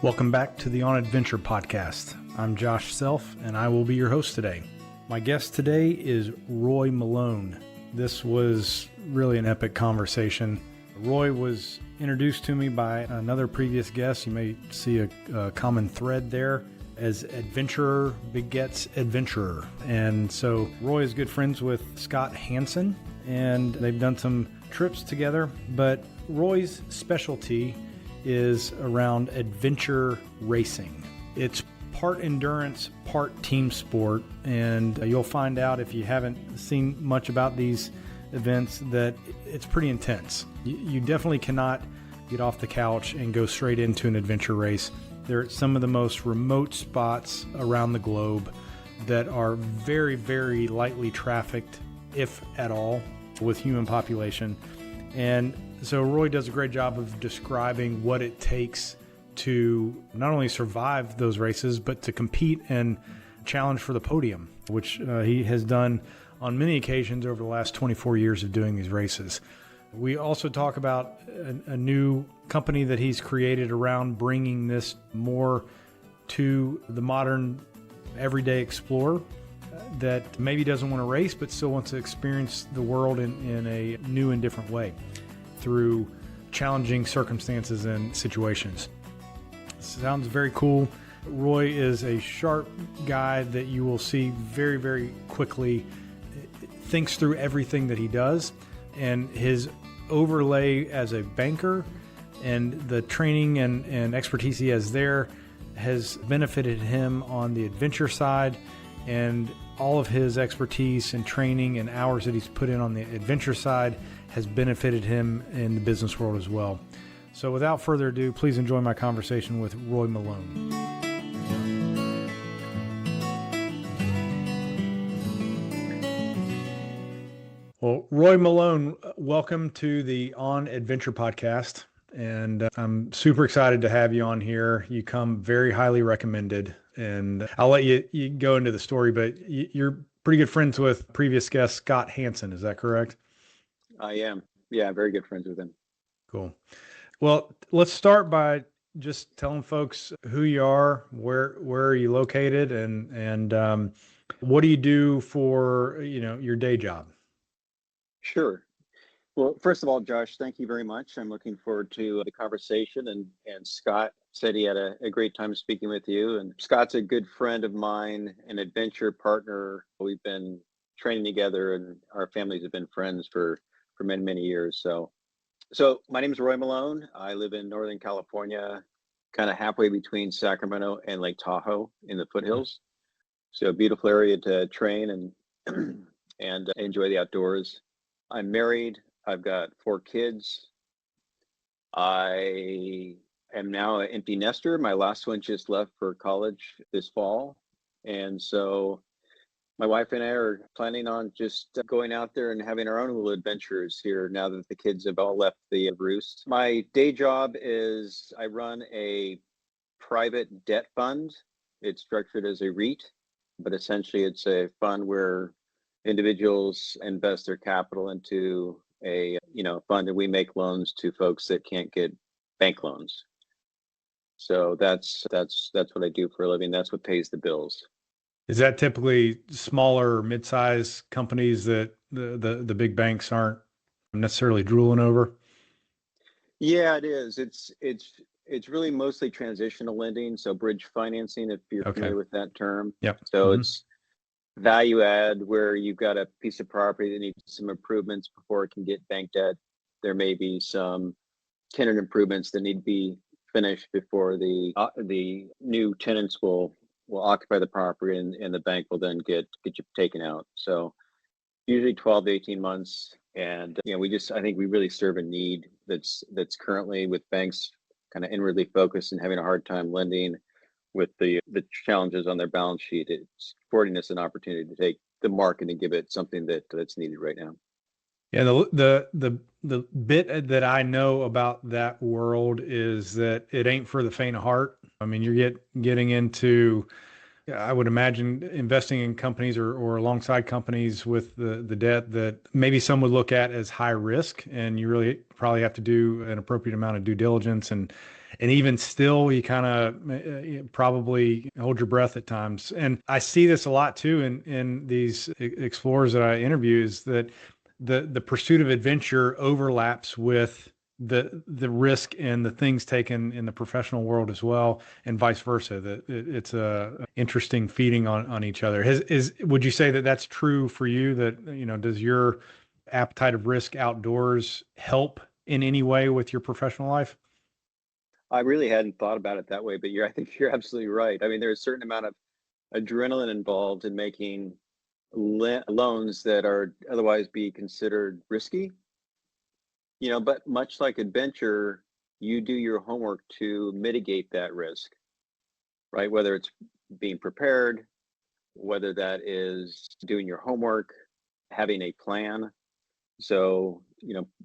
Welcome back to the On Adventure podcast. I'm Josh Self, and I will be your host today. My guest today is Roy Malone. This was really an epic conversation. Roy was introduced to me by another previous guest. You may see a common thread there, as adventurer begets adventurer. And so Roy is good friends with Scott Hansen, and they've done some trips together. But Roy's specialty is around adventure racing. It's part endurance, part team sport, and you'll find out if you haven't seen much about these events that it's pretty intense. You definitely cannot get off the couch and go straight into an adventure race. They're at some of the most remote spots around the globe that are very, very lightly trafficked, if at all, with human population. And so Roy does a great job of describing what it takes to not only survive those races, but to compete and challenge for the podium, which he has done on many occasions over the last 24 years of doing these races. We also talk about a new company that he's created around bringing this more to the modern everyday explorer that maybe doesn't want to race, but still wants to experience the world in a new and different way through challenging circumstances and situations. Sounds very cool. Roy is a sharp guy that you will see very, very quickly thinks through everything that he does, and his overlay as a banker and the training and expertise he has there has benefited him on the adventure side, and all of his expertise and training and hours that he's put in on the adventure side has benefited him in the business world as well. So without further ado, please enjoy my conversation with Roy Malone. Well, Roy Malone, welcome to the On Adventure podcast. And I'm super excited to have you on here. You come very highly recommended. And I'll let you go into the story, but you're pretty good friends with previous guest Scott Hansen. Is that correct? I am. Yeah, very good friends with him. Cool. Well, let's start by just telling folks who you are, where are you located, and what do you do for your day job? Sure. Well, first of all, Josh, thank you very much. I'm looking forward to the conversation. And Scott said he had a great time speaking with you. And Scott's a good friend of mine, an adventure partner. We've been training together, and our families have been friends for many, many years. So my name is Roy Malone. I live in Northern California, kind of halfway between Sacramento and Lake Tahoe in the foothills. So a beautiful area to train and enjoy the outdoors. I'm married. I've got 4 kids. I am now an empty nester. My last one just left for college this fall. And so my wife and I are planning on just going out there and having our own little adventures here now that the kids have all left the roost. My day job is I run a private debt fund. It's structured as a REIT, but essentially it's a fund where individuals invest their capital into a fund, and we make loans to folks that can't get bank loans. So that's what I do for a living. That's what pays the bills. Is that typically smaller, mid-sized companies that the big banks aren't necessarily drooling over? Yeah, it is. It's really mostly transitional lending, so bridge financing, if you're familiar with that term. Yep. So it's value add, where you've got a piece of property that needs some improvements before it can get bank debt. There may be some tenant improvements that need to be finished before the new tenants will occupy the property, and the bank will then get you taken out. So usually 12 to 18 months. And I think we really serve a need that's currently with banks kind of inwardly focused and having a hard time lending with the challenges on their balance sheet. It's affording us an opportunity to take the market and give it something that's needed right now. Yeah, the bit that I know about that world is that it ain't for the faint of heart. I mean, you're getting into I would imagine investing in companies or alongside companies with the debt that maybe some would look at as high risk, and you really probably have to do an appropriate amount of due diligence, and even still, you kind of probably hold your breath at times. And I see this a lot too in these explorers that I interview, is that the pursuit of adventure overlaps with the risk and the things taken in the professional world as well, and vice versa. That it's a interesting feeding on each other. Would you say that that's true for you? That, does your appetite of risk outdoors help in any way with your professional life? I really hadn't thought about it that way, but I think you're absolutely right. I mean, there's a certain amount of adrenaline involved in making loans that are otherwise be considered risky. But much like adventure, you do your homework to mitigate that risk, right? Whether it's being prepared, whether that is doing your homework, having a plan. So,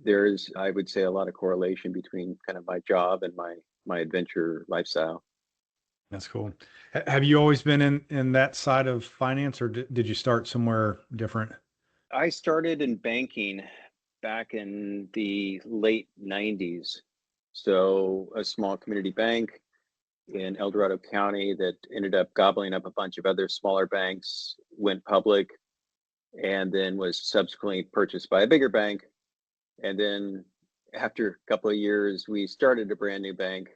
there's, I would say, a lot of correlation between kind of my job and my adventure lifestyle. That's cool. Have you always been in that side of finance, or did you start somewhere different? I started in banking back in the late 90s. So, a small community bank in El Dorado County that ended up gobbling up a bunch of other smaller banks, went public, and then was subsequently purchased by a bigger bank. And then after a couple of years, we started a brand new bank.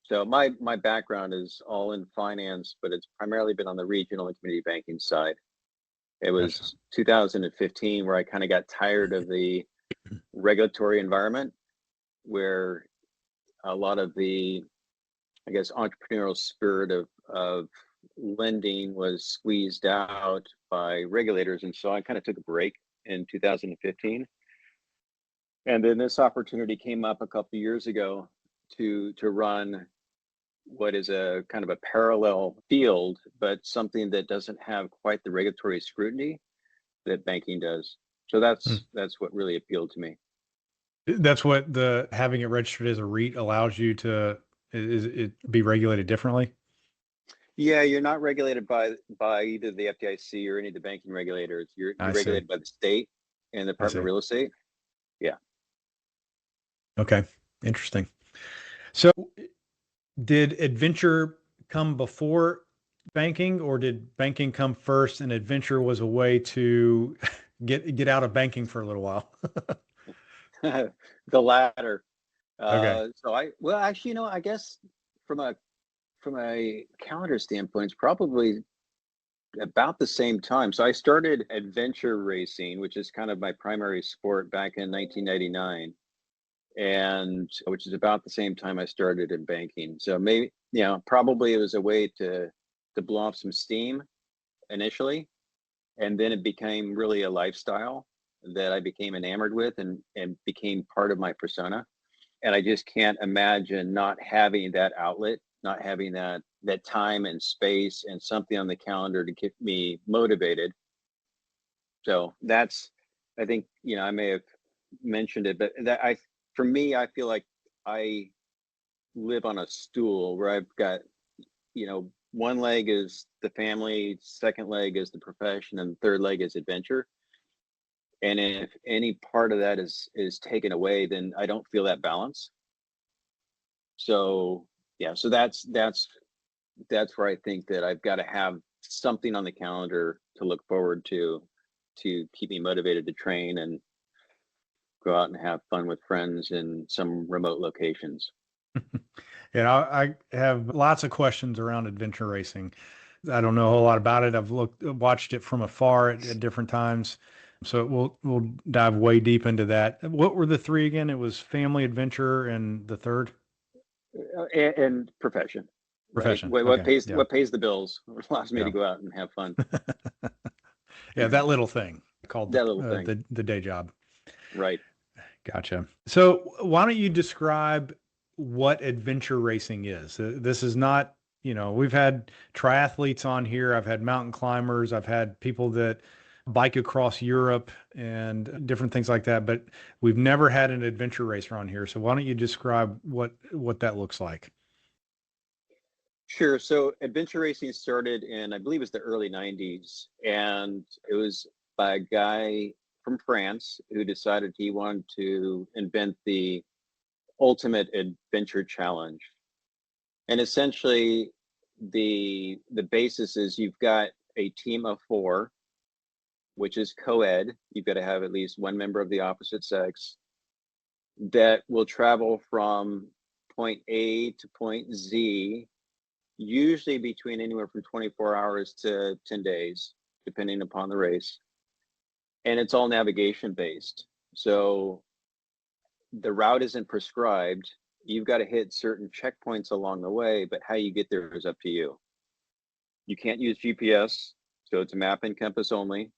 So my background is all in finance, but it's primarily been on the regional and community banking side. It Gotcha. was 2015 where I kind of got tired of the regulatory environment, where a lot of the, I guess, entrepreneurial spirit of lending was squeezed out by regulators. And so I kind of took a break in 2015. And then this opportunity came up a couple of years ago to run what is a kind of a parallel field, but something that doesn't have quite the regulatory scrutiny that banking does. So Hmm. that's what really appealed to me. That's what the having it registered as a REIT allows you to, is it be regulated differently? Yeah, you're not regulated by either the FDIC or any of the banking regulators. I You're see. regulated by the state and the I Department of see. Real Estate. Yeah. Okay. Interesting. So did adventure come before banking, or did banking come first and adventure was a way to get out of banking for a little while? The latter. Okay. So well, actually, I guess from a calendar standpoint, it's probably about the same time. So I started adventure racing, which is kind of my primary sport, back in 1999, and which is about the same time I started in banking. So maybe, probably it was a way to blow off some steam initially, and then it became really a lifestyle that I became enamored with and became part of my persona. And I just can't imagine not having that outlet, not having that time and space and something on the calendar to keep me motivated. So that's, I think, I may have mentioned it, but for me, I feel like I live on a stool where I've got, one leg is the family, second leg is the profession, and the third leg is adventure. And if any part of that is taken away, then I don't feel that balance. So yeah, so that's where I think that I've got to have something on the calendar to look forward to keep me motivated to train and go out and have fun with friends in some remote locations. Yeah, I have lots of questions around adventure racing. I don't know a whole lot about it. I've watched it from afar at different times. So we'll dive way deep into that. What were the three again? It was family, adventure, and the third? And profession, right? Profession. What Okay. pays Yeah. what pays the bills allows me to Yeah. go out and have fun. Yeah. That little thing called That little thing, the day job. right? Gotcha. So why don't you describe what adventure racing is? This is not, we've had triathletes on here. I've had mountain climbers. I've had people that bike across Europe and different things like that, but we've never had an adventure racer on here. So why don't you describe what that looks like? Sure. So adventure racing started in, I believe it's the early 90s. And it was by a guy from France who decided he wanted to invent the ultimate adventure challenge. And essentially the basis is you've got a team of four, which is co-ed. You've got to have at least one member of the opposite sex that will travel from point A to point Z, usually between anywhere from 24 hours to 10 days, depending upon the race. And it's all navigation based. So the route isn't prescribed. You've got to hit certain checkpoints along the way, but how you get there is up to you. You can't use GPS, so it's a map and compass only.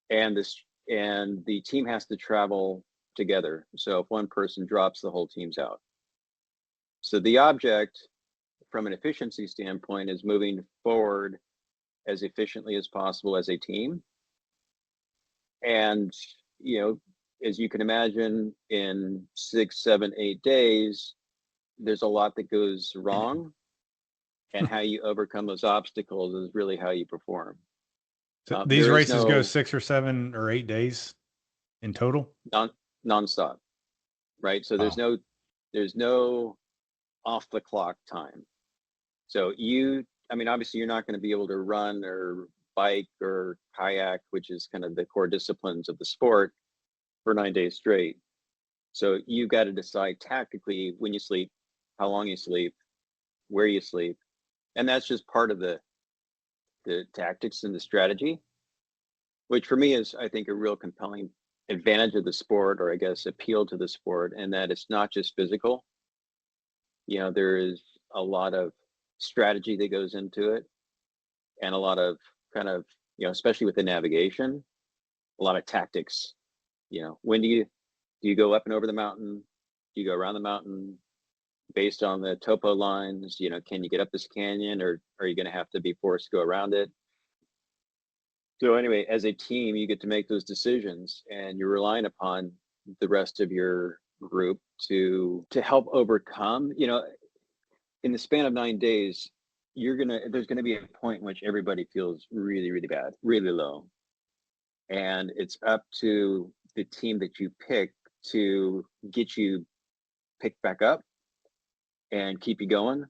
And the team has to travel together. So if one person drops, the whole team's out. So the object from an efficiency standpoint is moving forward as efficiently as possible as a team. And, as you can imagine, in 6, 7, 8 days, there's a lot that goes wrong. And how you overcome those obstacles is really how you perform. So these races go 6 or 7 or 8 days in total? Nonstop, right? So there's no off the clock time. So obviously you're not going to be able to run or bike or kayak, which is kind of the core disciplines of the sport, for 9 days straight. So you've got to decide tactically when you sleep, how long you sleep, where you sleep. And that's just part of the tactics and the strategy, which for me is, I think, a real compelling advantage of the sport, or I guess appeal to the sport, and that it's not just physical. There is a lot of strategy that goes into it, and a lot of kind of, especially with the navigation, a lot of tactics. When do you go up and over the mountain? Do you go around the mountain? Based on the topo lines, can you get up this canyon, or are you going to have to be forced to go around it? So anyway, as a team, you get to make those decisions, and you're relying upon the rest of your group to help overcome. In the span of 9 days, there's gonna be a point in which everybody feels really, really bad, really low, and it's up to the team that you pick to get you picked back up and keep you going.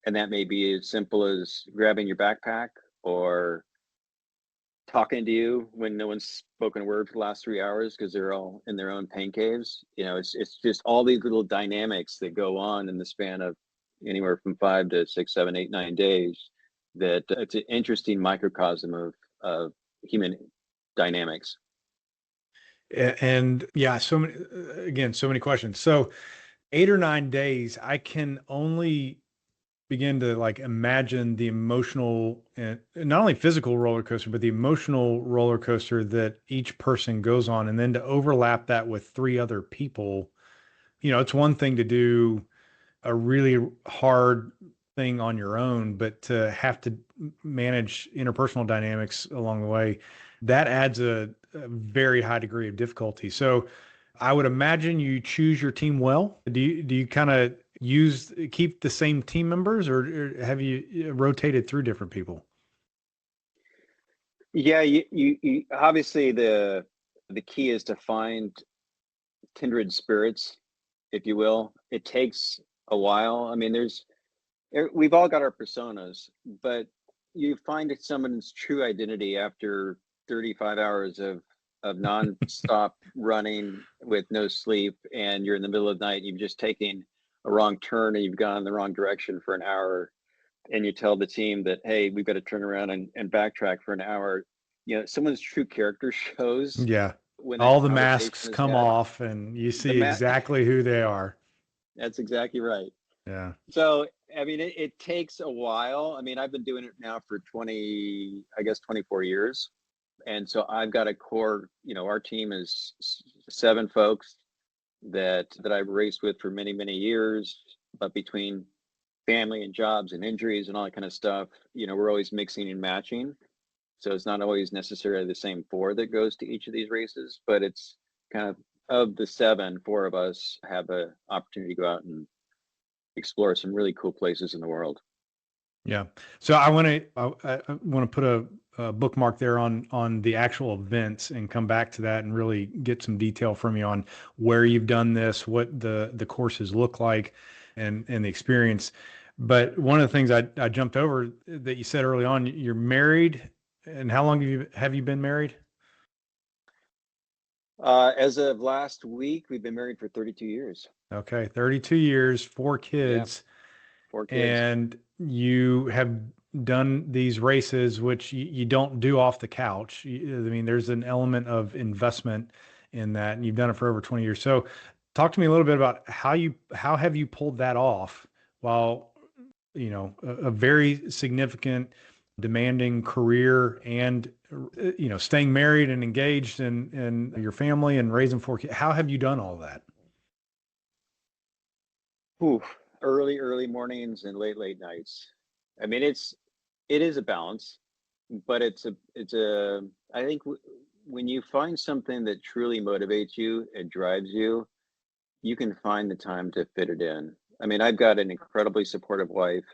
And that may be as simple as grabbing your backpack or talking to you when no one's spoken a word for the last 3 hours because they're all in their own pain caves. It's just all these little dynamics that go on in the span of anywhere from 5 to 6, 7, 8, 9 days. That it's an interesting microcosm of human dynamics. And yeah, so many questions. So 8 or 9 days, I can only begin to imagine the emotional and not only physical roller coaster, but the emotional roller coaster that each person goes on. And then to overlap that with 3 other people, it's one thing to do a really hard thing on your own, but to have to manage interpersonal dynamics along the way, that adds a very high degree of difficulty. So I would imagine you choose your team well. Do you kind of keep the same team members, or have you rotated through different people? Yeah, you obviously the key is to find kindred spirits, if you will. It takes a while. I mean, we've all got our personas, but you find someone's true identity after 35 hours of non-stop running with no sleep, and you're in the middle of the night, you've just taken a wrong turn and you've gone in the wrong direction for an hour, and you tell the team that, hey, we've got to turn around and backtrack for an hour. Someone's true character shows Yeah. when that All the conversation masks is come had. off and you see exactly who they are. That's exactly right. Yeah. So, I mean, it takes a while. I mean, I've been doing it now for 24 years. And so I've got a core, our team is 7 folks that I've raced with for many, many years, but between family and jobs and injuries and all that kind of stuff, we're always mixing and matching. So it's not always necessarily the same 4 that goes to each of these races, but it's kind of the 7, 4 of us have an opportunity to go out and explore some really cool places in the world. Yeah. So I want to put a bookmark there on the actual events and come back to that and really get some detail from you on where you've done this, what the courses look like, and the experience. But one of the things I jumped over that you said early on, you're married, and how long have you been married? As of last week, we've been married for 32 years. Okay, 32 years, four Yeah, kids. 4 kids. And you have done these races, which you don't do off the couch. I mean, there's an element of investment in that, and you've done it for over 20 years. So, talk to me a little bit about how have you pulled that off while a very significant, demanding career and staying married and engaged in your family and raising four kids. How have you done all that? Ooh, early mornings and late nights. I mean, it is a balance, but I think when you find something that truly motivates you and drives you, you can find the time to fit it in. I mean, I've got an incredibly supportive wife.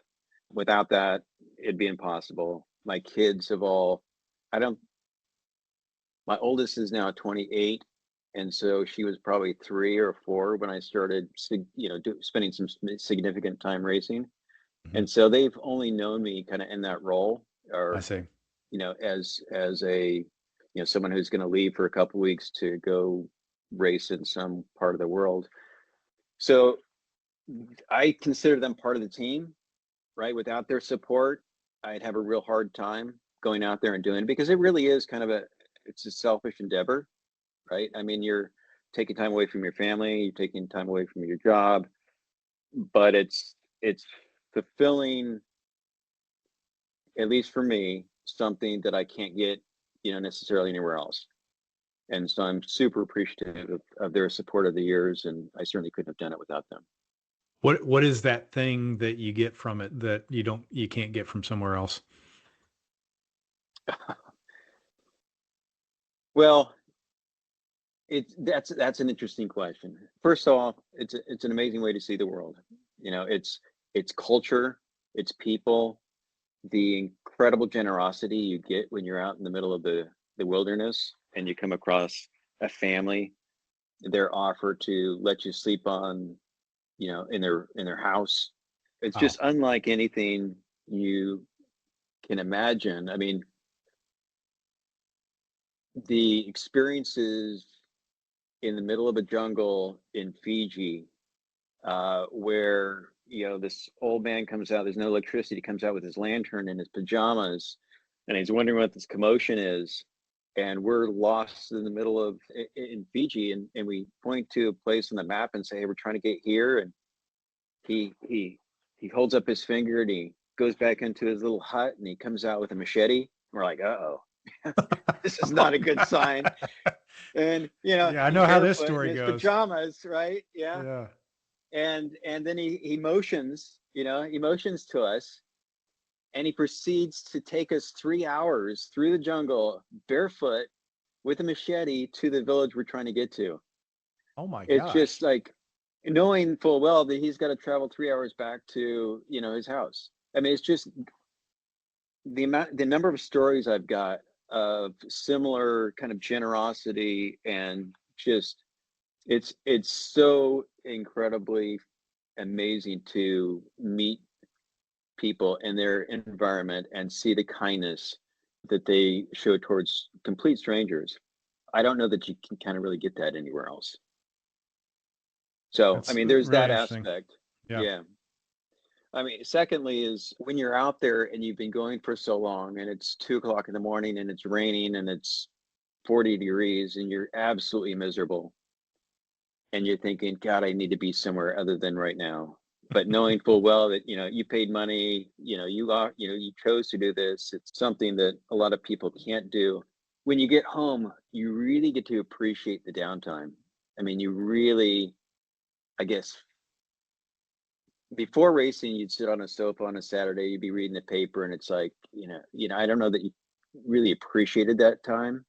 Without that, it'd be impossible. My kids have all, I don't, my oldest is now 28. And so she was probably 3 or 4 when I started, spending some significant time racing. Mhm. And so they've only known me kind of in that role, I or, see. as a, someone who's going to leave for a couple weeks to go race in some part of the world. So I consider them part of the team, right? Without their support, I'd have a real hard time going out there and doing it, because it really is kind of it's a selfish endeavor, right? I mean, you're taking time away from your family, you're taking time away from your job, but it's fulfilling, at least for me, something that I can't get, necessarily anywhere else. And so I'm super appreciative of their support of the years, and I certainly couldn't have done it without them. What is that thing that you get from it that you can't get from somewhere else? Well, that's an interesting question. First off, it's an amazing way to see the world. It's culture, it's people, the incredible generosity you get when you're out in the middle of the wilderness and you come across a family, their offer to let you sleep in their house. It's Wow. just unlike anything you can imagine. I mean, the experiences in the middle of a jungle in Fiji, where this old man comes out. There's no electricity. He comes out with his lantern and his pajamas, and he's wondering what this commotion is. And we're lost in the middle of in Fiji, and we point to a place on the map and say, "Hey, we're trying to get here." And he holds up his finger and he goes back into his little hut and he comes out with a machete. We're like, "Uh-oh, this is not a good sign." And Yeah, I he's know how this barefoot in story his goes. pajamas, right? Yeah. Yeah. And then he motions, he motions to us, and he proceeds to take us 3 hours through the jungle barefoot with a machete to the village we're trying to get to. Oh my It's just gosh. like knowing full well that he's got to travel 3 hours back to his house. I mean, it's just the number of stories I've got of similar kind of generosity, and just it's so incredibly amazing to meet people in their environment and see the kindness that they show towards complete strangers. I don't know that you can kind of really get that anywhere else. So, I That's mean, there's really that interesting. aspect. Yeah. Yeah. I mean, secondly, is when you're out there and you've been going for so long and it's 2 o'clock in the morning and it's raining and it's 40 degrees and you're absolutely miserable, and you're thinking, God, I need to be somewhere other than right now. But knowing full well that you paid money, you chose to do this. It's something that a lot of people can't do. When you get home, you really get to appreciate the downtime. I mean, you really, I guess, before racing, you'd sit on a sofa on a Saturday, you'd be reading the paper, and it's like, I don't know that you really appreciated that time.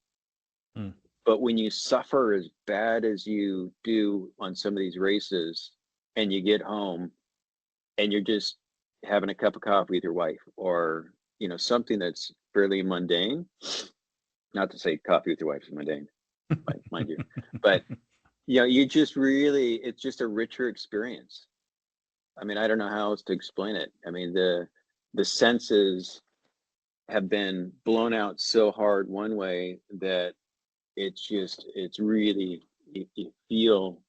Hmm. But when you suffer as bad as you do on some of these races, and you get home and you're just having a cup of coffee with your wife, or something that's fairly mundane. Not to say coffee with your wife is mundane, mind you, but you just really, it's just a richer experience. I mean, I don't know how else to explain it. I mean, the senses have been blown out so hard one way that it's really, you feel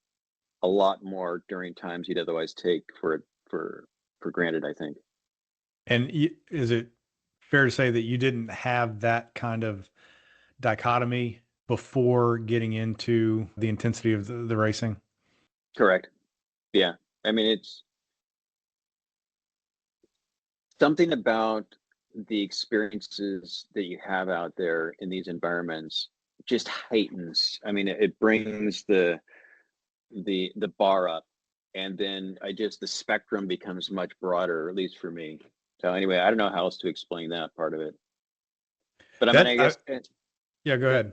a lot more during times you'd otherwise take for granted, I think. And is it fair to say that you didn't have that kind of dichotomy before getting into the intensity of the racing? Correct. Yeah. I mean, it's something about the experiences that you have out there in these environments just heightens. I mean, it brings the bar up, and then the spectrum becomes much broader, at least for me. So anyway, I don't know how else to explain that part of it. But I mean, I guess yeah, go ahead.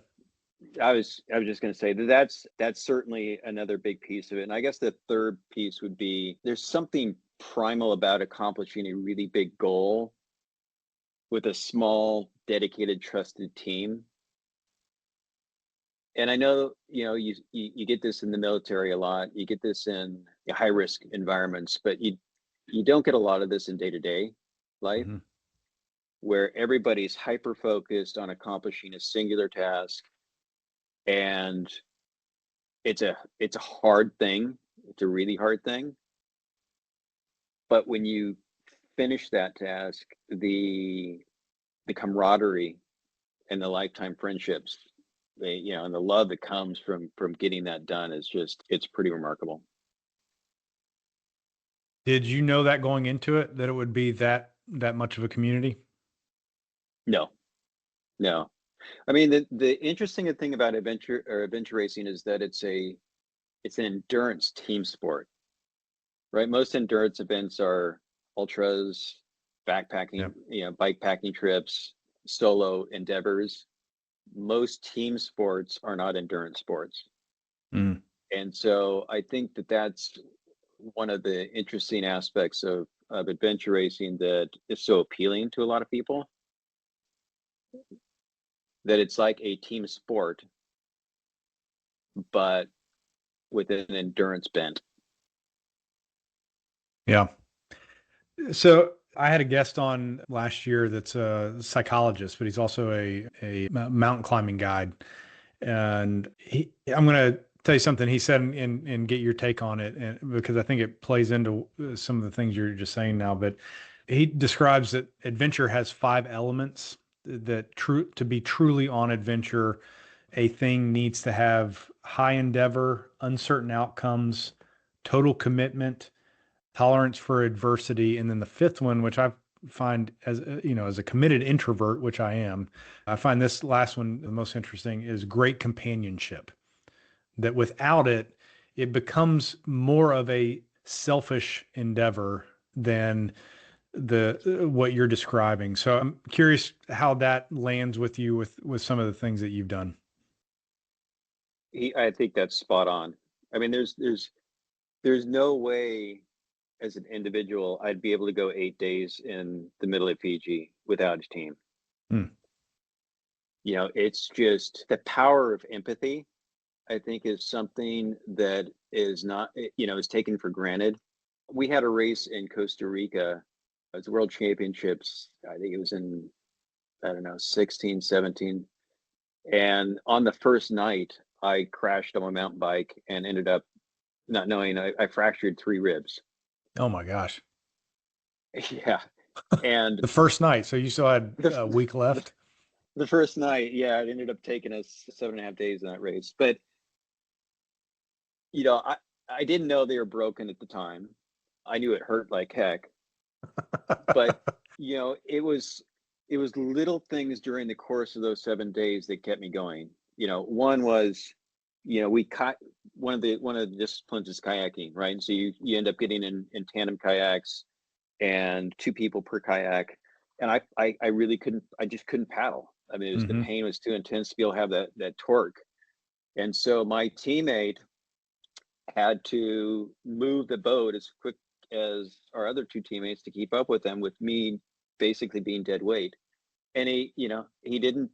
I was just going to say that that's certainly another big piece of it. And I guess the third piece would be, there's something primal about accomplishing a really big goal with a small, dedicated, trusted team. And I know, you get this in the military a lot. You get this in high risk environments, but you don't get a lot of this in day-to-day life, Mm-hmm. where everybody's hyper focused on accomplishing a singular task. And it's a hard thing. It's a really hard thing. But when you finish that task, the camaraderie and the lifetime friendships, and the love that comes from getting that done is it's pretty remarkable. Did you know that going into it, that it would be that much of a community? No. I mean, the interesting thing about adventure racing is that it's an endurance team sport, right? Most endurance events are ultras, backpacking, Yep. bike packing trips, solo endeavors. Most team sports are not endurance sports. Mm. And so I think that's one of the interesting aspects of adventure racing that is so appealing to a lot of people, that it's like a team sport, but with an endurance bent. Yeah. So I had a guest on last year that's a psychologist, but he's also a mountain climbing guide. And I'm going to tell you something he said and get your take on it, and because I think it plays into some of the things you're just saying now. But he describes that adventure has 5 elements that to be truly on adventure, a thing needs to have high endeavor, uncertain outcomes, total commitment, tolerance for adversity, and then the 5th one, which I find as as a committed introvert, which I am, I find this last one the most interesting, is great companionship. That without it, it becomes more of a selfish endeavor than the what you're describing. So I'm curious how that lands with you with some of the things that you've done. I think that's spot on. I mean, there's no way as an individual I'd be able to go 8 days in the middle of Fiji without a team. Hmm. It's just the power of empathy, I think, is something that is not, is taken for granted. We had a race in Costa Rica. It was the World Championships. I think it was in, I don't know, 16, 17. And on the first night, I crashed on my mountain bike and ended up not knowing I fractured 3 ribs. Oh my gosh. Yeah. And The first night. So you still had the, a week the, left? the first night, yeah, it ended up taking us 7.5 days in that race. But, I didn't know they were broken at the time. I knew it hurt like heck. But, it was little things during the course of those 7 days that kept me going. One was, we one of the disciplines is kayaking, right? And so you end up getting in tandem kayaks, and 2 people per kayak. And I really just couldn't paddle. I mean, the Mm-hmm. pain was too intense to be able to have that torque. And so my teammate had to move the boat as as our other two teammates to keep up with them, with me basically being dead weight. And he didn't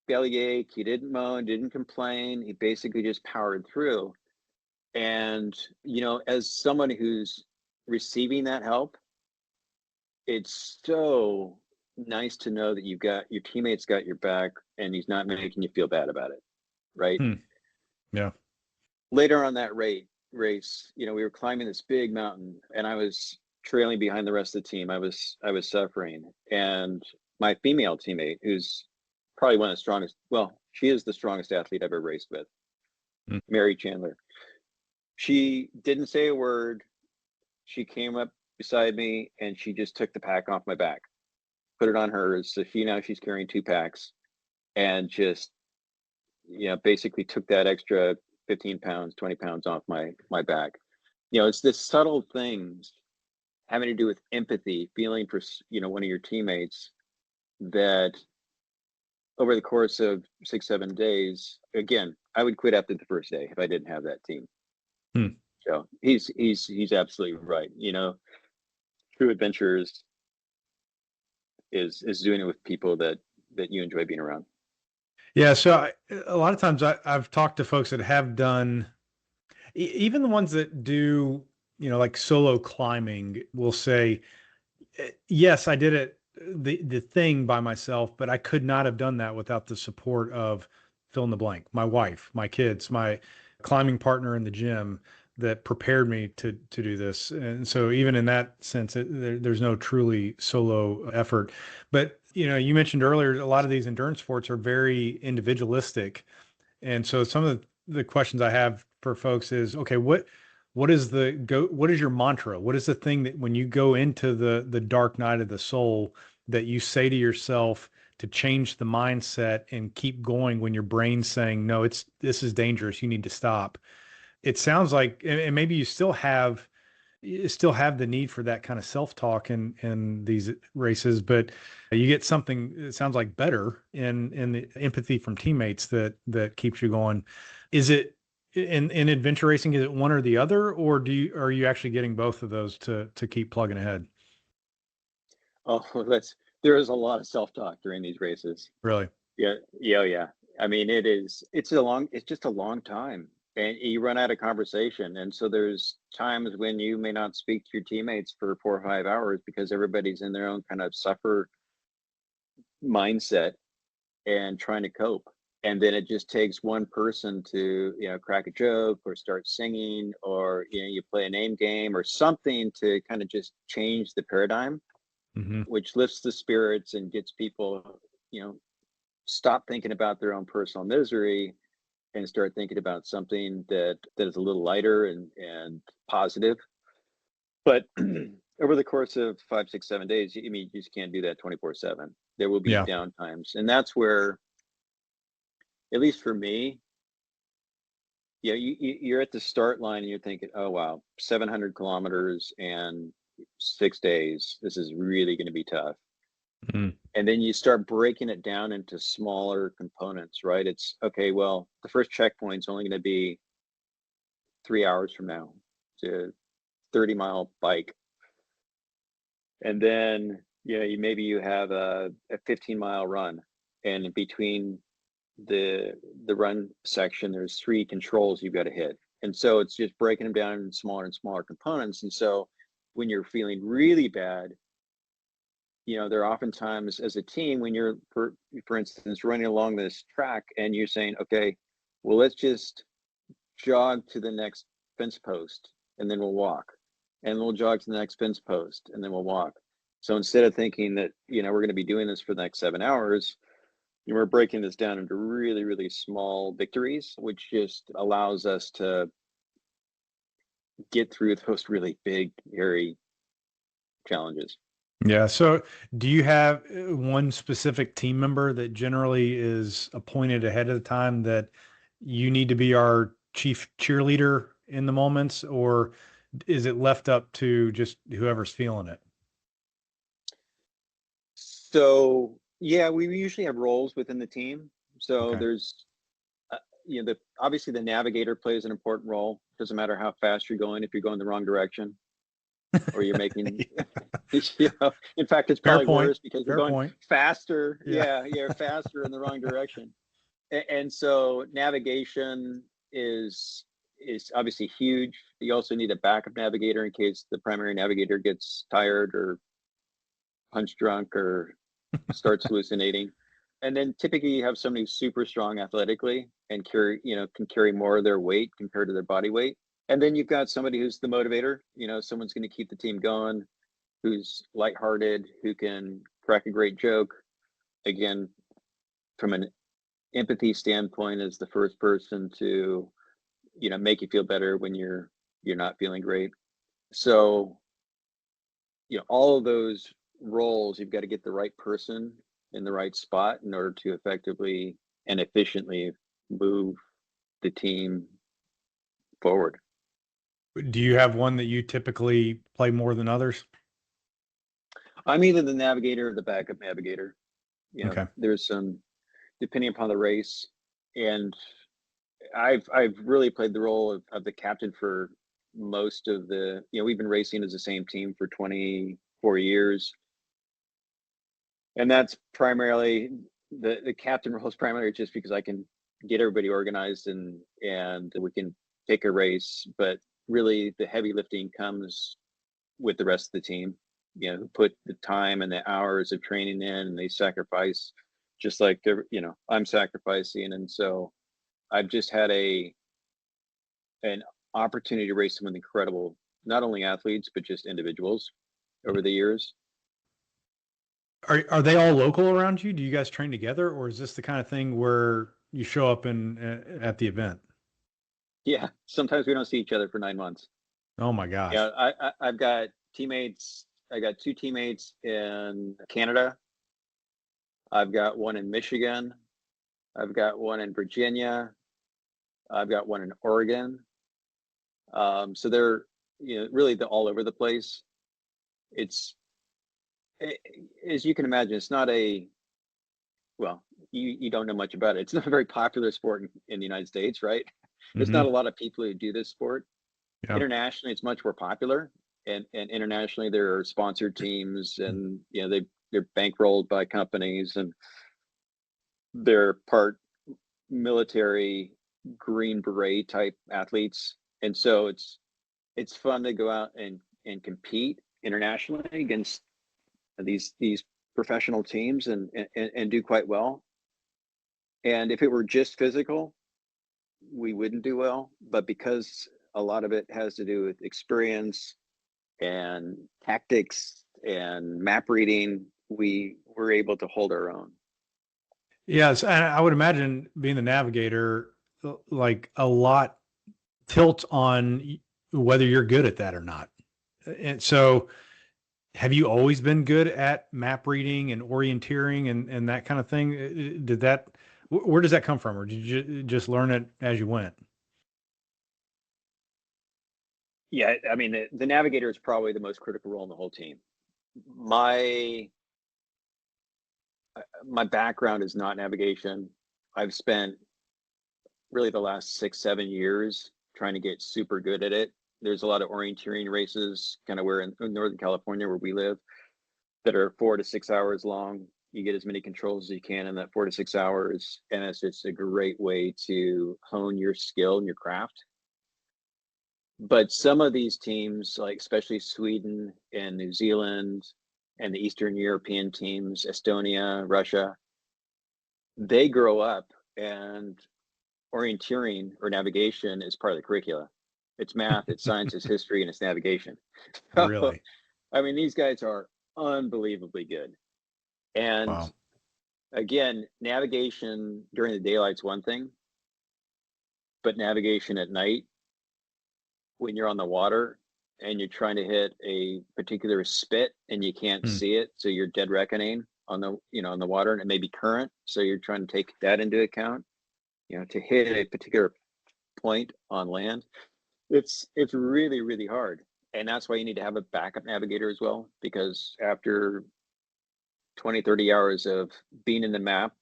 bellyache, he didn't moan, didn't complain. He basically just powered through. And, as someone who's receiving that help, it's so nice to know that you've got your teammates got your back and he's not making you feel bad about it. Right. Yeah. Later on that race, we were climbing this big mountain and I was trailing behind the rest of the team. I was suffering. And my female teammate, who's probably one of the strongest, well, she is the strongest athlete I've ever raced with, Mary Chandler. She didn't say a word. She came up beside me and she just took the pack off my back, put it on hers. So she's carrying 2 packs and just, basically took that extra 15 pounds, 20 pounds off my back. It's this subtle things having to do with empathy, feeling for, one of your teammates, that over the course of 6-7 days, again, I would quit after the first day if I didn't have that team. So he's absolutely right. True adventures is doing it with people that you enjoy being around. Yeah. So a lot of times I've talked to folks that have done, even the ones that do, like solo climbing will say, yes, I did it, the thing by myself, but I could not have done that without the support of fill in the blank, my wife, my kids, my climbing partner in the gym that prepared me to do this. And so even in that sense, there's no truly solo effort. But, you mentioned earlier, a lot of these endurance sports are very individualistic. And so some of the questions I have for folks is, okay, what is what is your mantra? What is the thing that when you go into the dark night of the soul that you say to yourself to change the mindset and keep going when your brain's saying, no, this is dangerous, you need to stop? It sounds like, and maybe you still have the need for that kind of self-talk in these races, but you get something, it sounds like, better in the empathy from teammates that keeps you going. Is it in adventure racing, is it one or the other, or are you actually getting both of those to keep plugging ahead? Oh, there is a lot of self-talk during these races. Really? Yeah. I mean, it's just a long time. And you run out of conversation. And so there's times when you may not speak to your teammates for 4 or 5 hours because everybody's in their own kind of suffer mindset and trying to cope. And then it just takes one person to, crack a joke or start singing, or, you play a name game or something to kind of just change the paradigm, which lifts the spirits and gets people, stop thinking about their own personal misery and start thinking about something that is a little lighter and positive. But over the course of 5, 6, 7 days, you just can't do that 24/7. There will be down times. And that's where, at least for me, you're at the start line and you're thinking, oh, wow, 700 kilometers and 6 days. This is really going to be tough. And then you start breaking it down into smaller components, right? It's okay, well, the first checkpoint's only going to be 3 hours from now. It's a 30-mile bike. And then, maybe you have a 15-mile run. And in between the run section, there's 3 controls you've got to hit. And so it's just breaking them down in smaller and smaller components. And so when you're feeling really bad, there are oftentimes as a team when you're, for instance, running along this track and you're saying, okay, well, let's just jog to the next fence post and then we'll walk, and we'll jog to the next fence post and then we'll walk. So instead of thinking that, we're going to be doing this for the next 7 hours, we're breaking this down into really, really small victories, which just allows us to get through those really big, hairy challenges. Yeah. So do you have one specific team member that generally is appointed ahead of the time that you need to be our chief cheerleader in the moments, or is it left up to just whoever's feeling it? So, yeah, we usually have roles within the team. So Okay. there's, obviously the navigator plays an important role. Doesn't matter how fast you're going, if you're going the wrong direction. or you're making, Yeah. in fact, it's Fair probably point. worse because you're Fair going point. faster. Yeah. Yeah, you're faster in the wrong direction. And so navigation is obviously huge. You also need a backup navigator in case the primary navigator gets tired or punch drunk or starts hallucinating. And then typically you have somebody who's super strong athletically and can carry more of their weight compared to their body weight. And then you've got somebody who's the motivator, someone's going to keep the team going, who's lighthearted, who can crack a great joke. Again, from an empathy standpoint, is the first person to, make you feel better when you're not feeling great. So, all of those roles, you've got to get the right person in the right spot in order to effectively and efficiently move the team forward. Do you have one that you typically play more than others? I'm either the navigator or the backup navigator. Okay. There's some, depending upon the race, and I've really played the role of the captain for most of the, we've been racing as the same team for 24 years. And that's primarily the captain role is primarily just because I can get everybody organized and we can pick a race, but really the heavy lifting comes with the rest of the team, who put the time and the hours of training in, and they sacrifice just like I'm sacrificing. And so I've just had an opportunity to race some with incredible, not only athletes, but just individuals over the years. Are they all local around you? Do you guys train together, or is this the kind of thing where you show up at the event? Yeah. Sometimes we don't see each other for 9 months. Oh my gosh. Yeah. I've got teammates. I got two teammates in Canada. I've got one in Michigan. I've got one in Virginia. I've got one in Oregon. So they're, really all over the place. It's, as you can imagine, it's not well, you don't know much about it. It's not a very popular sport in the United States, right? There's not a Mm-hmm. lot of people who do this sport. Yeah. Internationally, it's much more popular, and internationally there are sponsored teams, and they're bankrolled by companies, and they're part military Green Beret type athletes, and so it's fun to go out and compete internationally against these professional teams and do quite well. And if it were just physical, we wouldn't do well. But because a lot of it has to do with experience and tactics and map reading, we were able to hold our own. Yes, and I would imagine being the navigator, like a lot tilts on whether you're good at that or not. And so, have you always been good at map reading and orienteering and that kind of thing? Did that, where does that come from? Or did you just learn it as you went? Yeah, I mean, the navigator is probably the most critical role in the whole team. My my background is not navigation. I've spent really the last 6 7 years trying to get super good at it. There's a lot of orienteering races, kind of where in Northern California where we live, that are 4 to 6 hours long. You get as many controls as you can in that 4 to 6 hours, and it's just a great way to hone your skill and your craft. But some of these teams, like especially Sweden and New Zealand and the Eastern European teams, Estonia, Russia, they grow up and orienteering or navigation is part of the curricula. It's math, it's science, it's history, and it's navigation. So, Really? I mean, these guys are unbelievably good. And Wow. again, navigation during the daylight's one thing, but navigation at night when you're on the water and you're trying to hit a particular spit and you can't Hmm. see it, so you're dead reckoning on the water, and it may be current, so you're trying to take that into account, to hit a particular point on land. It's really, really hard. And that's why you need to have a backup navigator as well, because after 20, 30 hours of being in the map,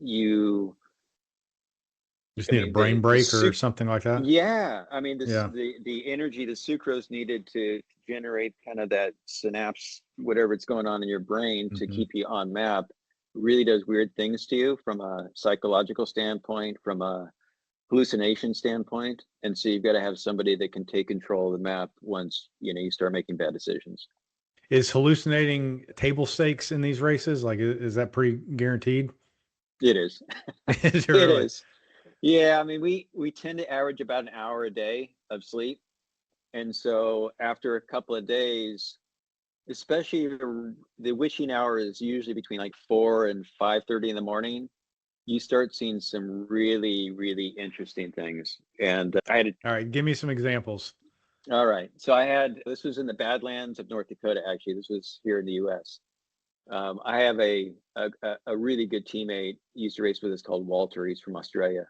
you Just I need a mean, brain break or something like that. yeah, I mean, Yeah. the energy, the sucrose needed to generate kind of that synapse, whatever it's going on in your brain to Hmm. keep you on map, really does weird things to you from a psychological standpoint, from a hallucination standpoint. And so you've got to have somebody that can take control of the map once, you start making bad decisions. Is hallucinating table stakes in these races? Like, is that pretty guaranteed? It is. Is it It really? is. Yeah, I mean, we tend to average about an hour a day of sleep. And so after a couple of days, especially the witching hour is usually between like 4 and 5:30 in the morning, you start seeing some really, really interesting things. And I had All right, give me some examples. all right. So I had this was in the badlands of North Dakota. Actually, this was here in the U.S. I have a really good teammate used to race with us called Walter. He's from Australia,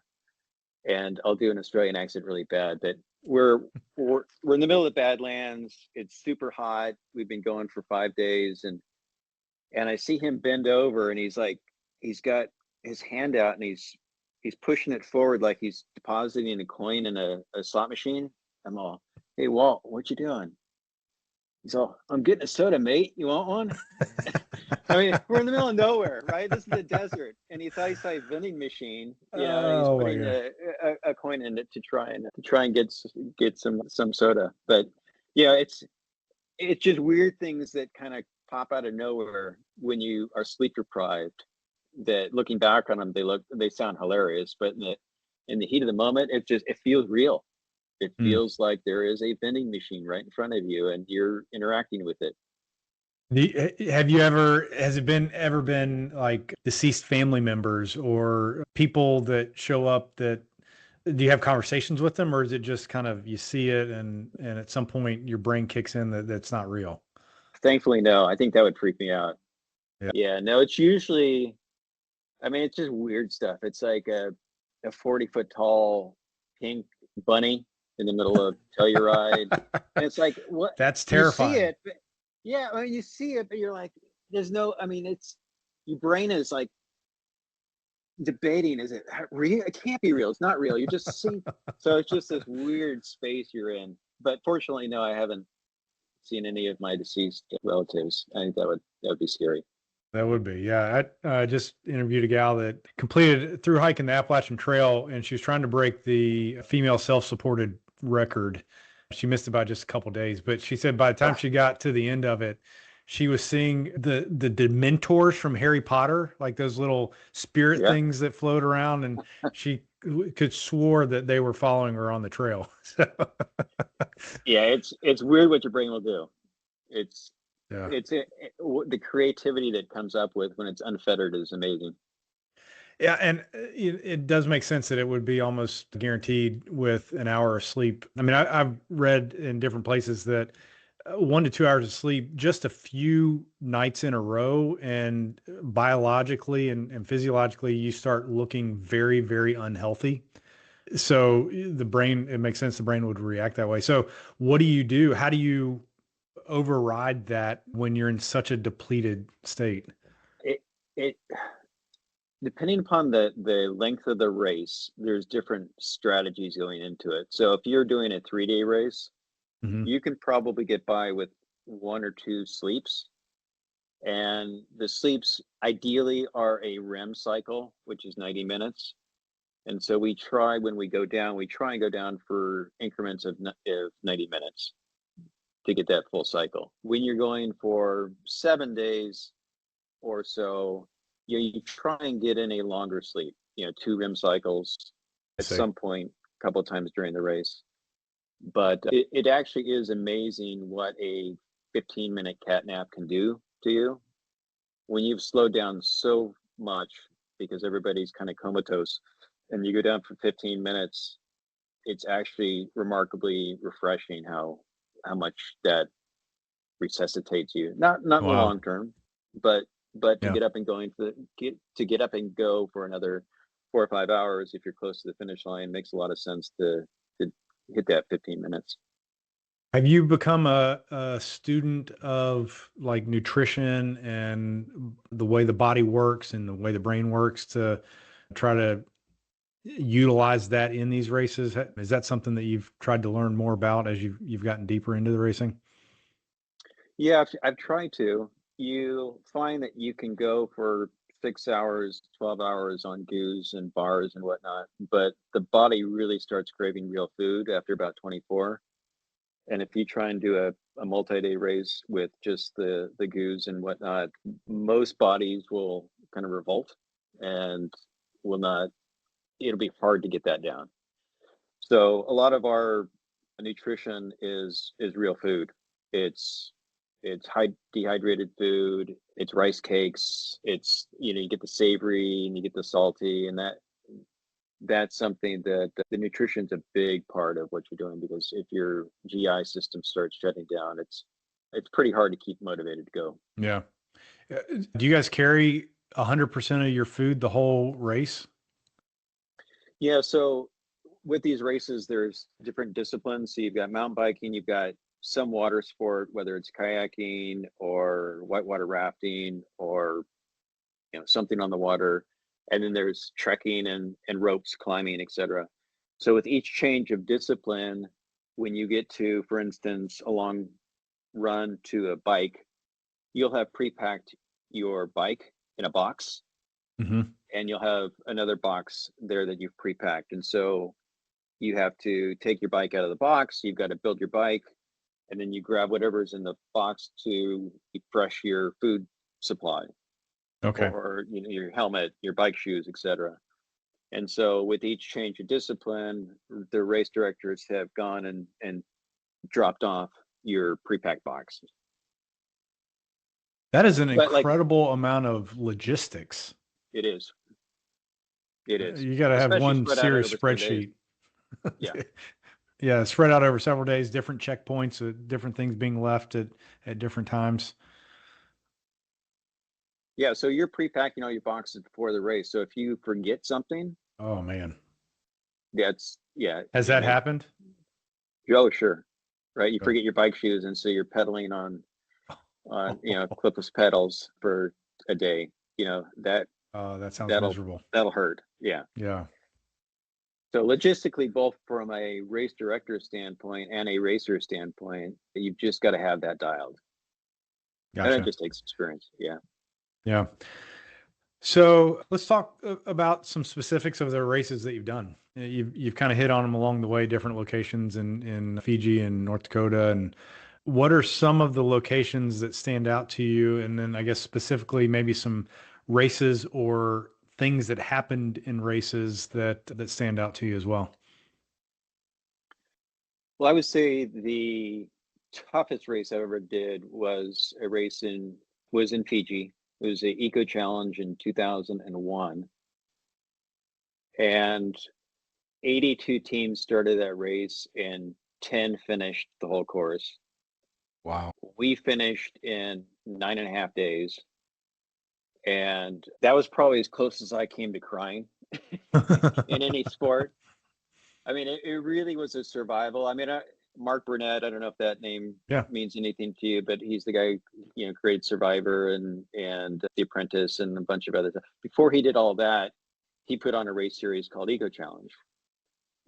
and I'll do an Australian accent really bad, but we're in the middle of the Badlands. It's super hot. We've been going for 5 days, and I see him bend over, and he's got his hand out, and he's pushing it forward like he's depositing a coin in a slot machine. I'm all, hey Walt, what you doing? He's all, I'm getting a soda, mate. You want one? I mean, we're in the middle of nowhere, right? This is the desert, and he thought he saw a vending machine, and he's Oh my putting God. a coin in it to try and get some soda. But yeah, it's just weird things that kind of pop out of nowhere when you are sleep deprived. That looking back on them, they sound hilarious, but in the heat of the moment, it feels real. It Hmm. feels like there is a vending machine right in front of you, and you're interacting with it. Have you ever, has it ever been like deceased family members or people that show up that, do you have conversations with them, or is it just kind of you see it and at some point your brain kicks in that that's not real? Thankfully, no. I think that would freak me out. Yeah. Yeah, no, it's usually, I mean, it's just weird stuff. It's like a 40-foot tall pink bunny in the middle of Telluride. And it's like, what? That's You see terrifying. it, but yeah, I mean, you see it, but you're like, there's no, I mean, your brain is like debating, is it real? It can't be real. It's not real. You just see, so it's just this weird space you're in. But fortunately, no, I haven't seen any of my deceased relatives. I think that would be scary. That would be, yeah. I just interviewed a gal that completed through hiking the Appalachian Trail, and she was trying to break the female self-supported record. She missed it by just a couple days, but she said by the time she got to the end of it, she was seeing the Dementors from Harry Potter, like those little spirit Yeah. things that float around, and she could swore that they were following her on the trail. So, Yeah, it's weird what your brain will do. It's yeah. the creativity that comes up with when it's unfettered is amazing. Yeah, and it does make sense that it would be almost guaranteed with an hour of sleep. I mean, I've read in different places that 1 to 2 hours of sleep, just a few nights in a row, and biologically and physiologically, you start looking very, very unhealthy. So the brain, it makes sense the brain would react that way. So what do you do? How do you override that when you're in such a depleted state? It it depending upon the length of the race, there's different strategies going into it. So if you're doing a 3-day race, Hmm. you can probably get by with one or two sleeps. And the sleeps ideally are a REM cycle, which is 90 minutes. And so when we go down, we try and go down for increments of 90 minutes to get that full cycle. When you're going for 7 days or so, you try and get in a longer sleep, two REM cycles I at see. some point, a couple of times during the race. But it actually is amazing what a 15-minute cat nap can do to you when you've slowed down so much because everybody's kind of comatose and you go down for 15 minutes. It's actually remarkably refreshing how much that resuscitates you. Not in the Wow. long term, but to Yeah. get up and going get up and go for another 4 or 5 hours if you're close to the finish line makes a lot of sense to hit that 15 minutes. Have you become a student of like nutrition and the way the body works and the way the brain works to try to utilize that in these races? Is that something that you've tried to learn more about as you've gotten deeper into the racing? Yeah, I've tried to. You find that you can go for 6 hours, 12 hours on goos and bars and whatnot, but the body really starts craving real food after about 24. And if you try and do a multi-day race with just the goos and whatnot, most bodies will kind of revolt and will not, it'll be hard to get that down. So a lot of our nutrition is real food. It's it's high dehydrated food. It's rice cakes. It's you get the savory and you get the salty, and that's something that the nutrition's a big part of what you're doing because if your GI system starts shutting down, it's pretty hard to keep motivated to go. Yeah. Do you guys carry 100% of your food the whole race? Yeah, so with these races, there's different disciplines. So you've got mountain biking, you've got some water sport, whether it's kayaking or whitewater rafting or something on the water, and then there's trekking and ropes climbing, etc. So with each change of discipline, when you get to, for instance, a long run to a bike, you'll have pre-packed your bike in a box, Mm-hmm. and you'll have another box there that you've pre-packed. And so you have to take your bike out of the box, you've got to build your bike, and then you grab whatever's in the box to refresh your food supply Okay. or your helmet, your bike shoes, etc. And so with each change of discipline, the race directors have gone and dropped off your pre-packed box. That is an But like incredible amount of logistics. it is, it is, You got to have especially one spread out serious over 7 days. spreadsheet. Yeah. Yeah, spread out over several days, different checkpoints, different things being left at different times. Yeah. So you're pre-packing all your boxes before the race. So if you forget something, Oh man. that's, yeah. Has I that mean, happened? oh, sure. Right. You Oh, forget your bike shoes. And so you're pedaling on clipless pedals for a day, that, that sounds that'll, miserable. that'll hurt. Yeah. Yeah. So logistically, both from a race director standpoint and a racer standpoint, you've just got to have that dialed. And it Gotcha. just takes experience. Yeah. Yeah. So let's talk about some specifics of the races that you've done. You've kind of hit on them along the way, different locations in Fiji and North Dakota. And what are some of the locations that stand out to you? And then I guess specifically maybe some races or things that happened in races that stand out to you as well. Well, I would say the toughest race I ever did was a race was in Fiji. It was a eco challenge in 2001, and 82 teams started that race and 10 finished the whole course. Wow. We finished in 9.5 days, and that was probably as close as I came to crying in any sport. I mean, it really was a survival. I mean, Mark Burnett, I don't know if that name Yeah. means anything to you, but he's the guy, created Survivor and The Apprentice and a bunch of other stuff. Before he did all that, he put on a race series called Eco Challenge.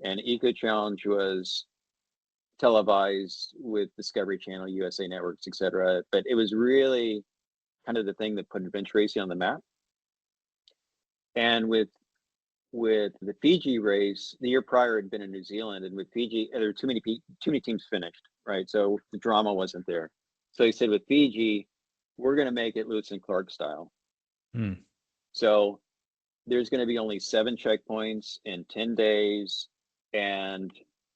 And Eco Challenge was televised with Discovery Channel, USA Networks, etc. But it was really kind of the thing that put adventure racing on the map. And with the Fiji race, the year prior had been in New Zealand, and with Fiji, there were too many teams finished, right? So the drama wasn't there. So he said, with Fiji, we're going to make it Lewis and Clark style. Hmm. So there's going to be only 7 checkpoints in 10 days, and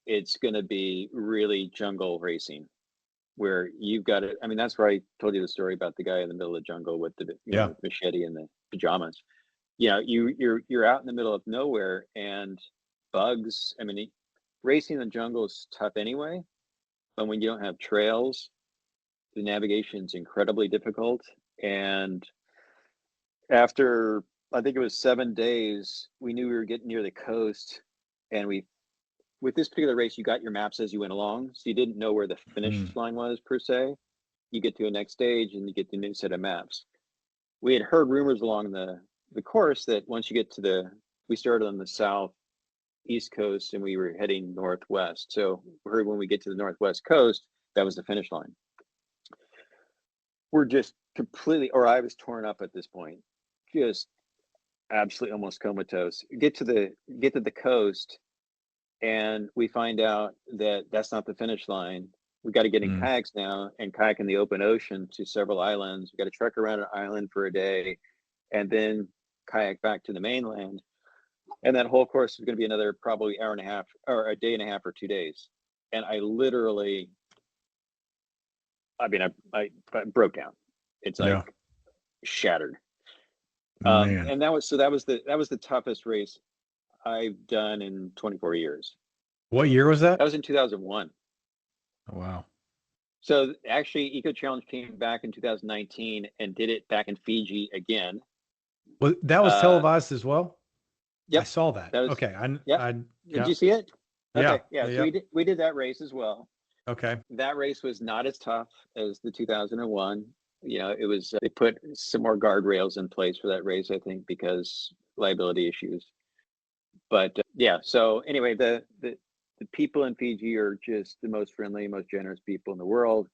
it's going to be really jungle racing, where you've got to. I mean, that's where I told you the story about the guy in the middle of the jungle with the Yeah. machete and the pajamas. You're out in the middle of nowhere, and bugs. I mean, racing in the jungle is tough anyway, but when you don't have trails, the navigation is incredibly difficult. And after, I think it was 7 days, we knew we were getting near the coast, and with this particular race, you got your maps as you went along, so you didn't know where the finish Hmm. line was per se. You get to a next stage, and you get the new set of maps. We had heard rumors along the course that once you get we started on the south East Coast and we were heading northwest. So when we get to the northwest coast, that was the finish line. We're just completely, or I was torn up at this point, just absolutely almost comatose. Get to the coast, and we find out that that's not the finish line. We got to get in kayaks now and kayak in the open ocean to several islands. We got to trek around an island for a day, and then kayak back to the mainland. And that whole course is going to be another probably hour and a half, or a day and a half, or 2 days. And I literally, I mean, I broke down. It's like shattered. And that was the toughest race I've done in 24 years. What year was that? That was in 2001. Oh, wow. So actually, Eco Challenge came back in 2019 and did it back in Fiji again. Well, that was televised as well. Yep. I saw that. Okay. Did you see it? Okay. Yeah. So we did that race as well. Okay. That race was not as tough as the 2001. It was, they put some more guardrails in place for that race, I think, because liability issues. But so anyway, the people in Fiji are just the most friendly, most generous people in the world.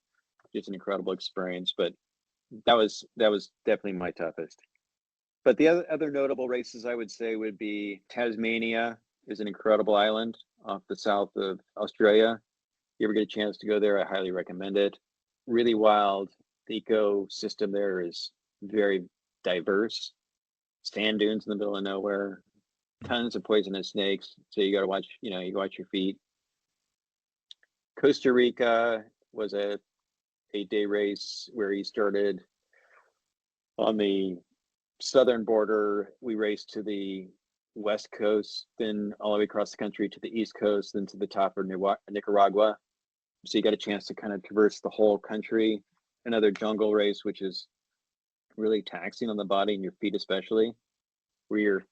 Just an incredible experience. But that was definitely my toughest. But the other notable races I would say would be Tasmania is an incredible island off the south of Australia. If you ever get a chance to go there, I highly recommend it. Really wild. The ecosystem there is very diverse. Sand dunes in the middle of nowhere, tons of poisonous snakes. So you got to watch, you watch your feet. Costa Rica was a 8-day race where he started on the southern border. We raced to the west coast, then all the way across the country to the east coast, then to the top of Nicaragua. So you got a chance to kind of traverse the whole country. Another jungle race, which is really taxing on the body and your feet especially, where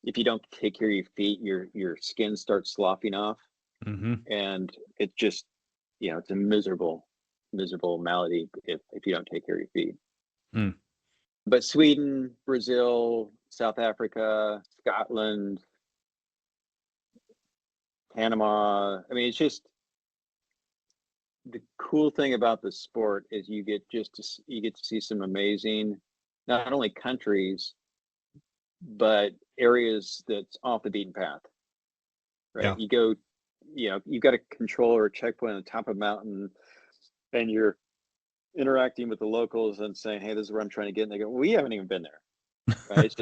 if you don't take care of your feet, your skin starts sloughing off. And it just, it's a miserable malady if you don't take care of your feet. But Sweden, Brazil, South Africa, Scotland, Panama, I mean, it's just, the cool thing about the sport is you get to see some amazing, not only countries, but areas that's off the beaten path, right? Yeah. You go, you've got a controller or a checkpoint on the top of a mountain, and you're interacting with the locals and saying, hey, this is where I'm trying to get. And they go, we haven't even been there, right?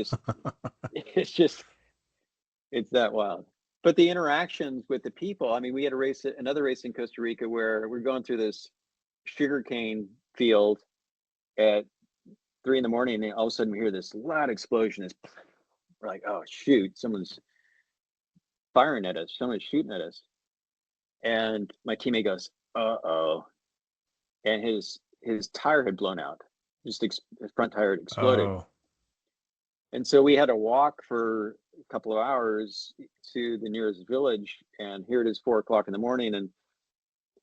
It's that wild. But the interactions with the people, I mean, we had another race in Costa Rica where we're going through this sugarcane field at 3 a.m, and all of a sudden we hear this loud explosion. We're like, oh shoot, someone's firing at us, someone's shooting at us. And my teammate goes, uh-oh. And his tire had blown out. His front tire had exploded. Oh. And so we had to walk for a couple of hours to the nearest village, and here it is 4 o'clock in the morning, and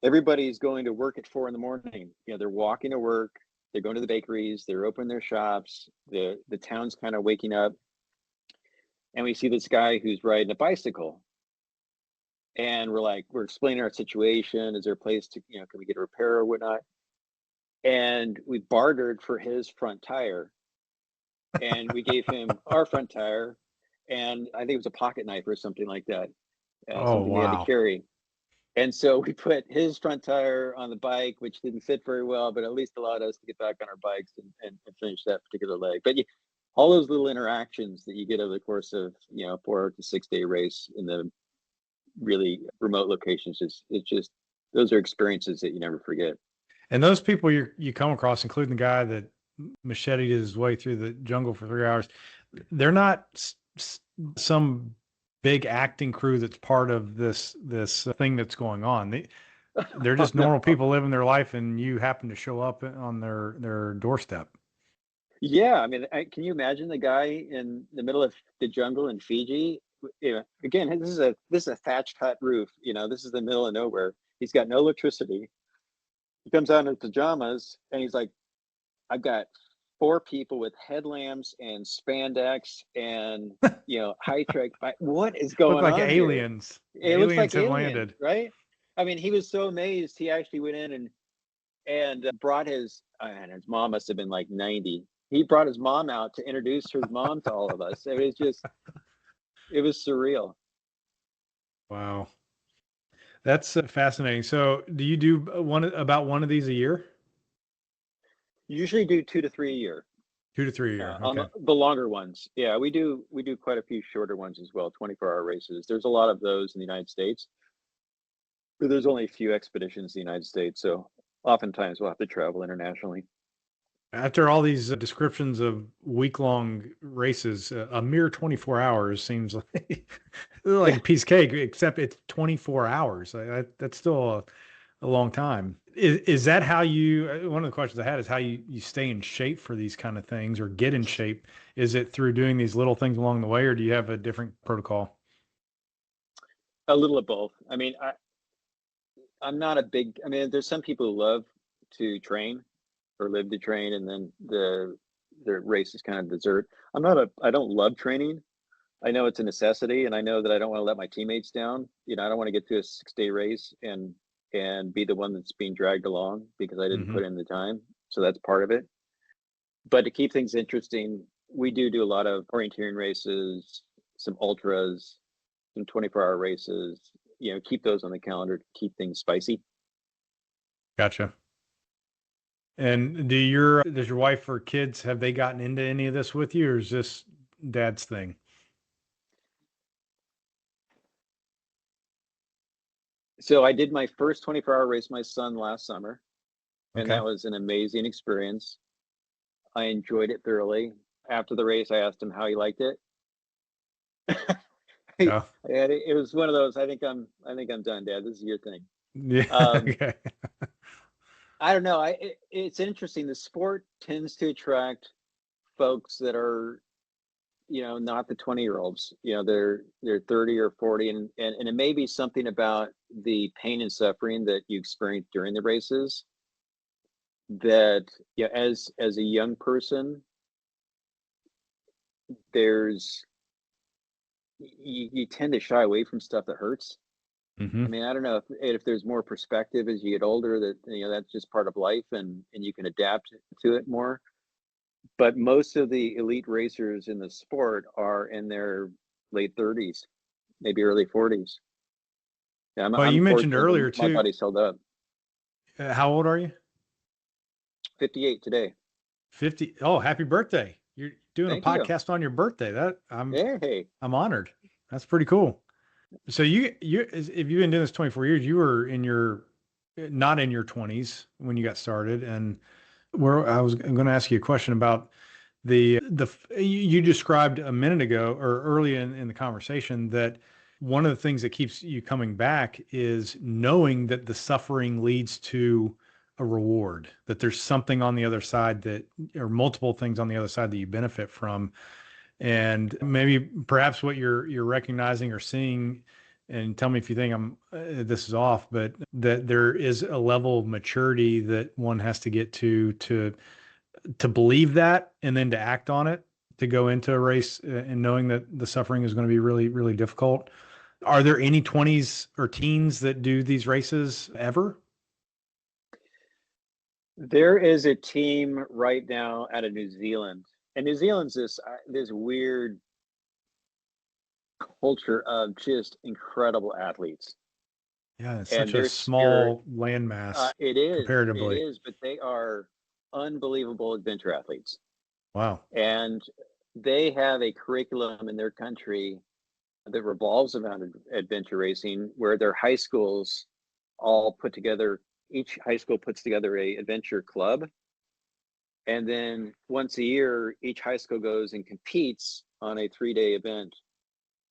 everybody's going to work at 4 a.m. They're walking to work, they're going to the bakeries, they're opening their shops, the town's kind of waking up. And we see this guy who's riding a bicycle, and we're explaining our situation. Is there a place to, can we get a repair or whatnot? And we bartered for his front tire, and we gave him our front tire, and I think it was a pocket knife or something like that. Something he had to carry. And so we put his front tire on the bike, which didn't fit very well, but at least allowed us to get back on our bikes and finish that particular leg. But all those little interactions that you get over the course of 4 to 6 day race in the really remote locations, it's just, those are experiences that you never forget. And those people you come across, including the guy that macheted his way through the jungle for 3 hours, they're not some big acting crew that's part of this thing that's going on. They're just normal people living their life, and you happen to show up on their doorstep. Yeah, I mean, can you imagine the guy in the middle of the jungle in Fiji? Again, this is a thatched hut roof. This is the middle of nowhere. He's got no electricity. He comes out in his pajamas, and he's like, I've got four people with headlamps and spandex and high trek. What is Look going like on here? aliens. It looks Aliens like have aliens, landed. right? I mean, he was so amazed. He actually went in and brought and his mom must have been like 90. He brought his mom out to introduce his mom to all of us. It was surreal. Wow. That's fascinating. So, do you do about one of these a year? Usually do 2 to 3 a year. 2 to 3 a year. On Okay. the longer ones. Yeah, we do quite a few shorter ones as well, 24-hour races. There's a lot of those in the United States, but there's only a few expeditions in the United States, so oftentimes we'll have to travel internationally. After all these descriptions of week-long races, a mere 24 hours seems like like Yeah. a piece of cake, except it's 24 hours. That's still a long time. Is that how you, one of the questions I had is how you stay in shape for these kind of things or get in shape? Is it through doing these little things along the way, or do you have a different protocol? A little of both. I mean, I'm not a big, I mean, there's some people who love to train or live to train, and then the race is kind of dessert. I don't love training. I know it's a necessity, and I know that I don't want to let my teammates down. I don't want to get to a 6-day race and be the one that's being dragged along because I didn't Hmm. put in the time. So that's part of it. But to keep things interesting, we do a lot of orienteering races, some ultras, some 24-hour races. Keep those on the calendar to keep things spicy. Gotcha. And does your wife or kids, have they gotten into any of this with you, or is this dad's thing? So I did my first 24-hour race with my son last summer, and Okay. that was an amazing experience. I enjoyed it thoroughly. After the race, I asked him how he liked it. Yeah. It was one of those. I think I'm done, Dad. This is your thing. Yeah. Um, Okay. I don't know. It's interesting. The sport tends to attract folks that are, not the 20-year-olds. They're 30 or 40, and it may be something about the pain and suffering that you experience during the races that, as a young person, there's you tend to shy away from stuff that hurts. Hmm. I mean, I don't know if there's more perspective as you get older, that that's just part of life, and you can adapt to it more. But most of the elite racers in the sport are in their late 30s, maybe early 40s. Yeah, Well, I'm you mentioned fortunate that earlier my too. body's held up. How old are you? 58 today. 50. Oh, happy birthday. You're doing a Thank you. podcast on your birthday. That Hey, I'm honored. That's pretty cool. So if you've been doing this 24 years, you were not in your 20s when you got started. And where I'm going to ask you a question about you described a minute ago or early in the conversation that one of the things that keeps you coming back is knowing that the suffering leads to a reward, that there's something on the other side or multiple things on the other side that you benefit from. And maybe perhaps what you're recognizing or seeing, and tell me if you think this is off, but that there is a level of maturity that one has to get to believe that and then to act on it, to go into a race and knowing that the suffering is going to be really, really difficult. Are there any 20s or teens that do these races ever? there is a team right now out of New Zealand, and New Zealand's this weird culture of just incredible athletes, Yeah, it's and such a their spirit. small landmass It comparatively. is, but they are unbelievable adventure athletes. Wow. And they have a curriculum in their country that revolves around adventure racing, where their high schools all put together, each high school puts together a adventure club. And then once a year, each high school goes and competes on a 3-day event.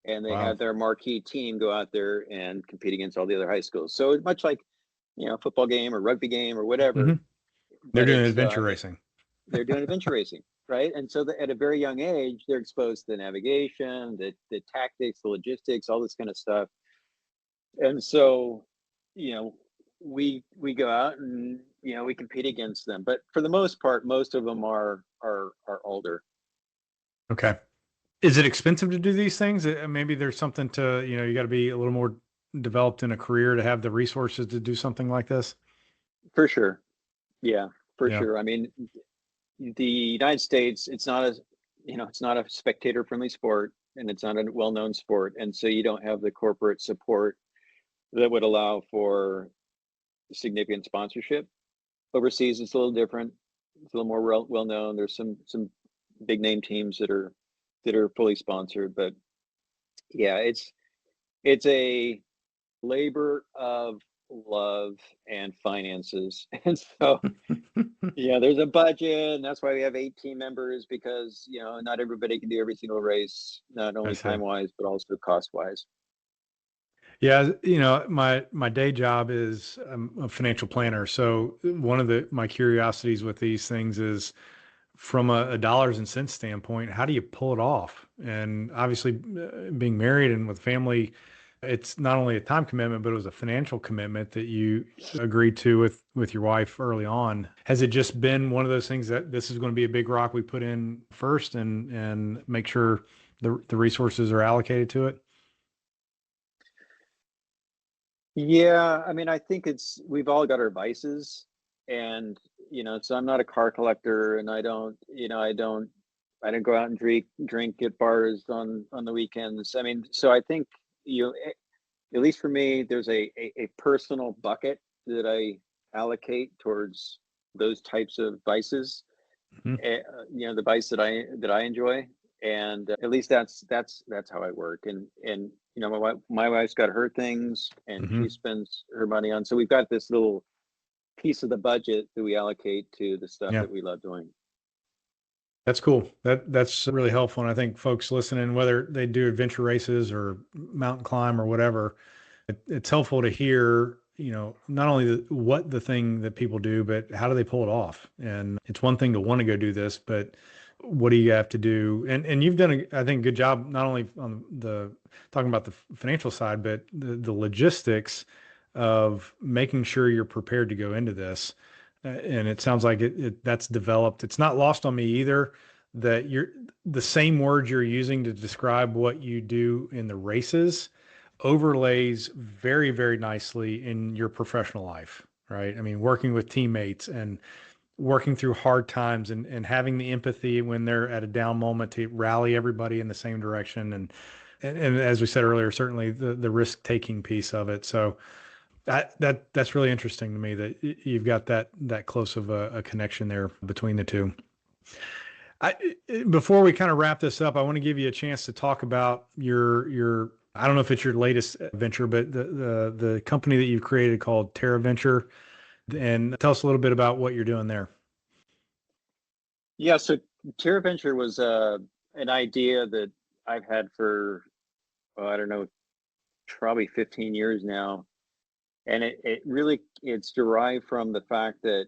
And they Wow. have their marquee team go out there and compete against all the other high schools. So it's much like, football game or rugby game or Hmm. whatever, They're but doing adventure racing. they're doing adventure racing, right? And so at a very young age, they're exposed to the navigation, the tactics, the logistics, all this kind of stuff. And so, you know, we go out and we compete against them. But for the most part, most of them are older. Okay. Is it expensive to do these things? Maybe there's something to, you got to be a little more developed in a career to have the resources to do something like this. For sure. Yeah, for Yeah. sure. I mean, the United States, it's not a spectator friendly sport, and it's not a well-known sport. And so you don't have the corporate support that would allow for significant sponsorship. Overseas, it's a little different. It's a little more well known. There's some big name teams that are fully sponsored, but yeah, it's a labor of love and finances. And so yeah, there's a budget, and that's why we have 8 team members, because not everybody can do every single race, not I only see. time wise but also cost wise. Yeah, my day job is a financial planner. So one of my curiosities with these things is from a dollars and cents standpoint, how do you pull it off? And obviously, being married and with family, it's not only a time commitment, but it was a financial commitment that you agreed to with your wife early on. Has it just been one of those things that this is going to be a big rock we put in first, and make sure the resources are allocated to it? Yeah, I mean, I think we've all got our vices, and so I'm not a car collector, and I don't go out and drink at bars on the weekends. I mean, so I think at least for me, there's a personal bucket that I allocate towards those types of vices. Hmm. The vice that I enjoy, and at least that's how I work. And my wife's got her things, and Hmm. she spends her money on. So we've got this little piece of the budget that we allocate to the stuff Yeah. that we love doing. That's cool. That's really helpful. And I think folks listening, whether they do adventure races or mountain climb or whatever, it's helpful to hear, not only what the thing that people do, but how do they pull it off? And it's one thing to want to go do this, but what do you have to do? And you've done, I think, a good job, not only on the talking about the financial side, but the logistics of making sure you're prepared to go into this. And it sounds like that's developed. It's not lost on me either that you're the same words you're using to describe what you do in the races overlays very, very nicely in your professional life, right? I mean, working with teammates and working through hard times, and having the empathy when they're at a down moment to rally everybody in the same direction. And as we said earlier, certainly the risk taking piece of it. So that's really interesting to me that you've got that close of a connection there between the two. I, Before we kind of wrap this up, I want to give you a chance to talk about your I don't know if it's your latest venture, but the company that you've created called TerraVenture, and tell us a little bit about what you're doing there. Yeah, so TerraVenture was an idea that I've had for, I don't know, probably 15 years now. And it's derived from the fact that,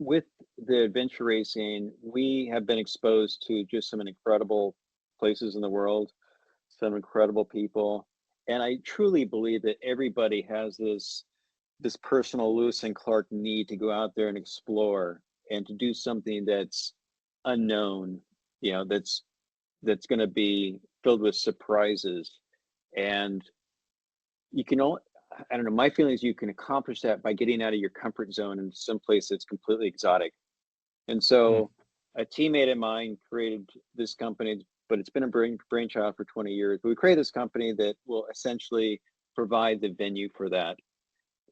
with the adventure racing, we have been exposed to just some incredible places in the world, some incredible people. And I truly believe that everybody has this personal Lewis and Clark need to go out there and explore, and to do something that's unknown, that's going to be filled with surprises. And you can only, I don't know, my feeling is you can accomplish that by getting out of your comfort zone in some place that's completely exotic. And Mm. so a teammate of mine created this company, but it's been a brainchild for 20 years. But we created this company that will essentially provide the venue for that.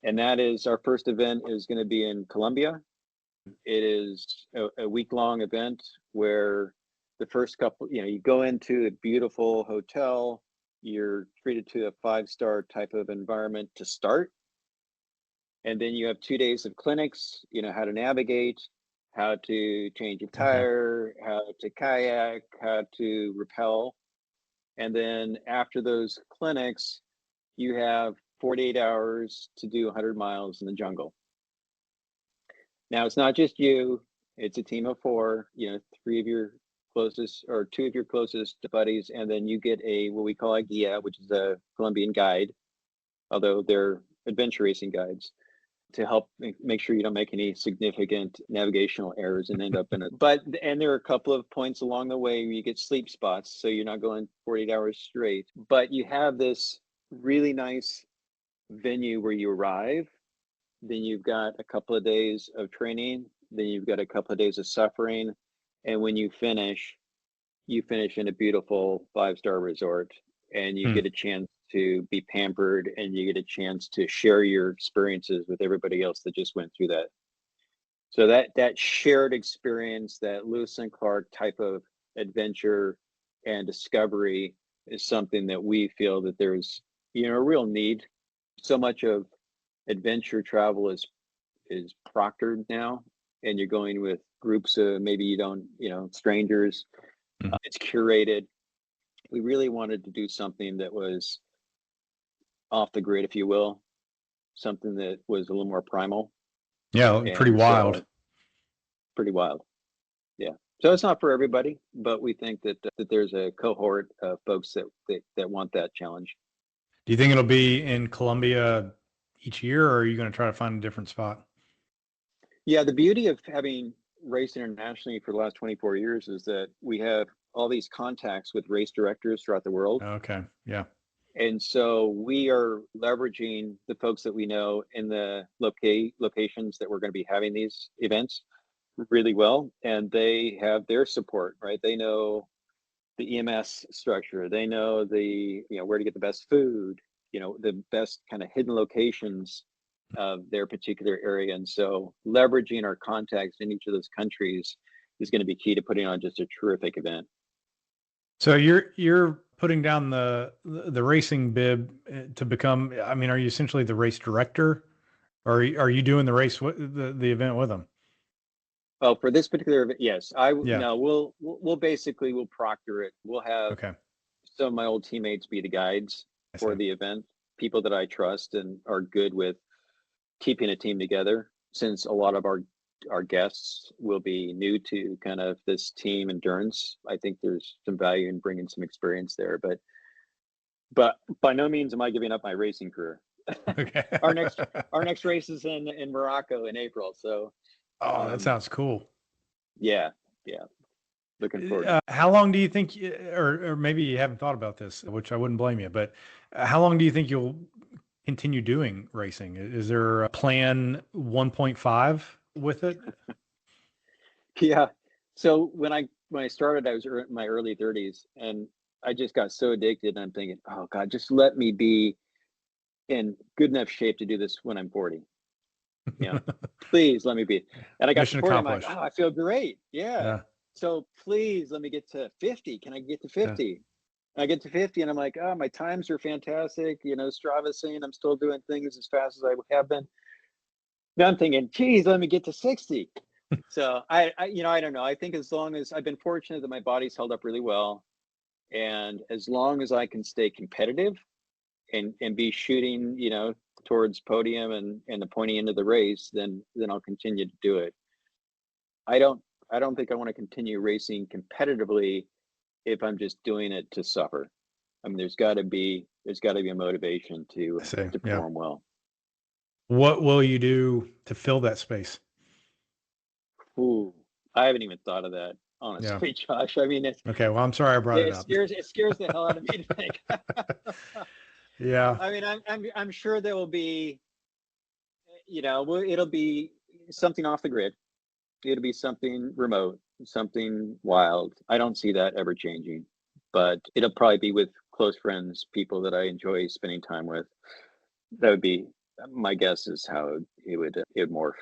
And that is, our first event is going to be in Colombia. It is a week-long event where the first couple, you go into a beautiful hotel, you're treated to a 5-star type of environment to start. And then you have 2 days of clinics, how to navigate, how to change a Okay. tire, how to kayak, how to rappel. And then after those clinics, you have 48 hours to do 100 miles in the jungle. Now, it's not just you, it's a team of 4, 3 of your closest, or 2 of your closest buddies, and then you get what we call a guia, which is a Colombian guide, although they're adventure racing guides. to help make sure you don't make any significant navigational errors and end up in it. And there are a couple of points along the way where you get sleep spots, so you're not going 48 hours straight. But you have this really nice venue where you arrive, then you've got a couple of days of training, then you've got a couple of days of suffering, and when you finish in a beautiful 5-star resort, and you get a chance to be pampered, and you get a chance to share your experiences with everybody else that just went through that. So that shared experience, that Lewis and Clark type of adventure and discovery, is something that we feel that there's a real need. So much of adventure travel is proctored now, and you're going with groups of maybe you don't, strangers. It's curated. We really wanted to do something that was off the grid, if you will, something that was a little more primal. Yeah, pretty wild. Pretty wild. Yeah. So it's not for everybody, but we think that there's a cohort of folks that want that challenge. Do you think it'll be in Colombia each year, or are you going to try to find a different spot? Yeah, the beauty of having raced internationally for the last 24 years is that we have all these contacts with race directors throughout the world. Okay. Yeah. And so we are leveraging the folks that we know in the locations that we're going to be having these events really well. And they have their support, right? They know the EMS structure. They know where to get the best food, the best kind of hidden locations of their particular area. And so leveraging our contacts in each of those countries is going to be key to putting on just a terrific event. So you're putting down the racing bib to become, are you essentially the race director, or are you doing the race, the event with them? Oh, for this particular event, yes. No, we'll proctor it. We'll have some of my old teammates be the guides for the event, people that I trust and are good with keeping a team together, since a lot of our guests will be new to kind of this team endurance. I think there's some value in bringing some experience there, but by no means am I giving up my racing career. Okay. Our next race is in Morocco in April. So, that sounds cool. Yeah. Looking forward. How long do you think, or maybe you haven't thought about this, which I wouldn't blame you, but how long do you think you'll continue doing racing? Is there a plan 1.5 with it? Yeah. So when I started, I was in my early 30s, and I just got so addicted. And I'm thinking, oh God, just let me be in good enough shape to do this when I'm 40. Please let me be. And I got to 40, I'm like, oh, I feel great. Yeah. So please let me get to 50. Can I get to 50? Yeah. I get to 50 and I'm like, oh, my times are fantastic. Strava saying I'm still doing things as fast as I have been. Now I'm thinking, geez, let me get to 60. So I don't know. I think as long as I've been fortunate that my body's held up really well, and as long as I can stay competitive and be shooting, towards podium and the pointy end of the race, then I'll continue to do it. I don't think I want to continue racing competitively if I'm just doing it to suffer. There's got to be a motivation to perform well. What will you do to fill that space? Ooh, I haven't even thought of that, honestly, Josh. It's okay. Well, I'm sorry I brought it up. It scares the hell out of me to think. Yeah. I'm sure there will be, it'll be something off the grid. It'll be something remote, something wild. I don't see that ever changing, but it'll probably be with close friends, people that I enjoy spending time with. That would be my guess is how it would morph.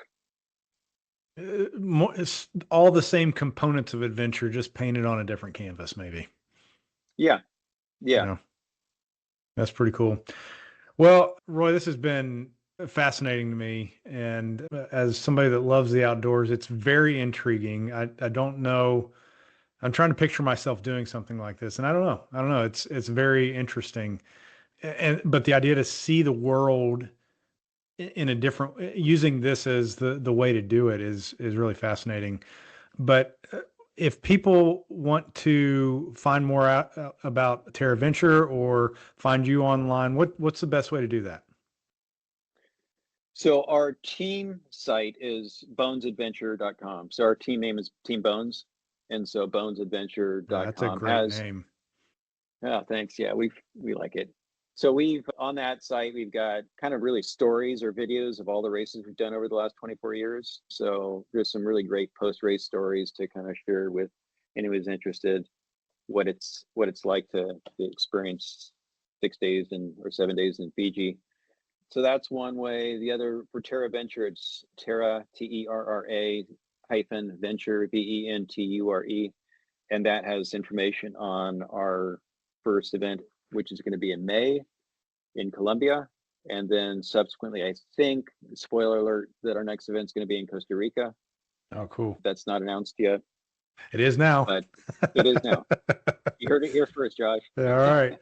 It's all the same components of adventure, just painted on a different canvas, maybe. Yeah. That's pretty cool. Well, Roy, this has been fascinating to me, and as somebody that loves the outdoors, it's very intriguing. I don't know. I'm trying to picture myself doing something like this, and I don't know. It's very interesting, but the idea to see the world in a different, using this as the way to do it is really fascinating. But if people want to find more out about TerraVenture or find you online, what's the best way to do that? So our team site is bonesadventure.com. So our team name is Team Bones. And so That's a bonesadventure.com great has, name. yeah, thanks. Yeah, we like it. So we've on that site, we've got kind of really stories or videos of all the races we've done over the last 24 years. So there's some really great post-race stories to kind of share with anyone who's interested what it's like to experience 6 days or 7 days in Fiji. So that's one way. The other for TerraVenture, it's Terra TERRA hyphen venture VENTURE, and that has information on our first event, which is going to be in May in Colombia, and then subsequently, I think, spoiler alert, that our next event is going to be in Costa Rica. Oh, cool. That's not announced yet. It is now. But it is now. You heard it here first, Josh. All right.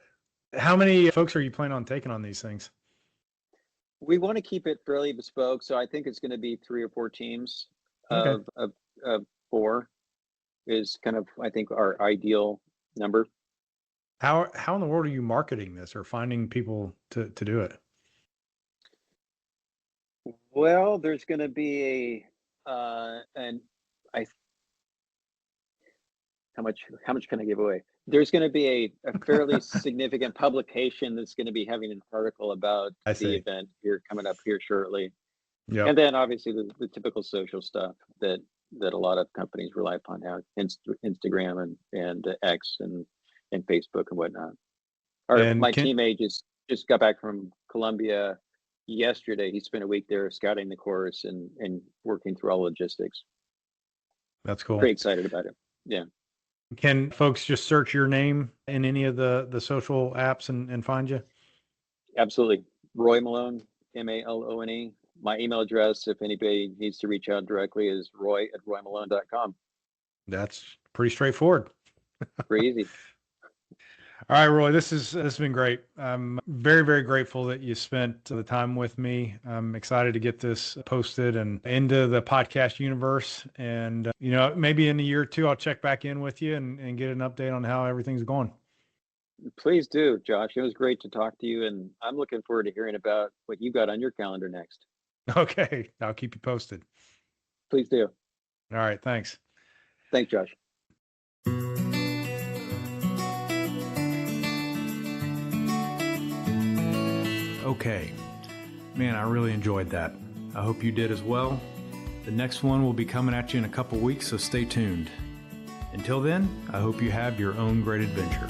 How many folks are you planning on taking on these things? We want to keep it fairly bespoke, so I think it's going to be 3 or 4 teams Okay. of 4 is kind of, I think, our ideal number. How in the world are you marketing this or finding people to do it? Well, there's going to be how much can I give away? There's going to be a fairly significant publication that's going to be having an article about the event here coming up here shortly. Yeah. And then obviously the typical social stuff that a lot of companies rely upon now, Instagram and X and Facebook and whatnot. My teammate just got back from Colombia yesterday. He spent a week there scouting the course and working through all logistics. That's cool. Pretty excited about it. Yeah. Can folks just search your name in any of the social apps and find you? Absolutely. Roy Malone, Malone. My email address, if anybody needs to reach out directly, is roy@roymalone.com. That's pretty straightforward. Pretty easy. All right, Roy, this has been great. I'm very, very grateful that you spent the time with me. I'm excited to get this posted and into the podcast universe. And, maybe in a year or two, I'll check back in with you and get an update on how everything's going. Please do, Josh. It was great to talk to you. And I'm looking forward to hearing about what you got on your calendar next. Okay. I'll keep you posted. Please do. All right. Thanks. Thanks, Josh. Okay. Man, I really enjoyed that. I hope you did as well. The next one will be coming at you in a couple weeks, so stay tuned. Until then, I hope you have your own great adventure.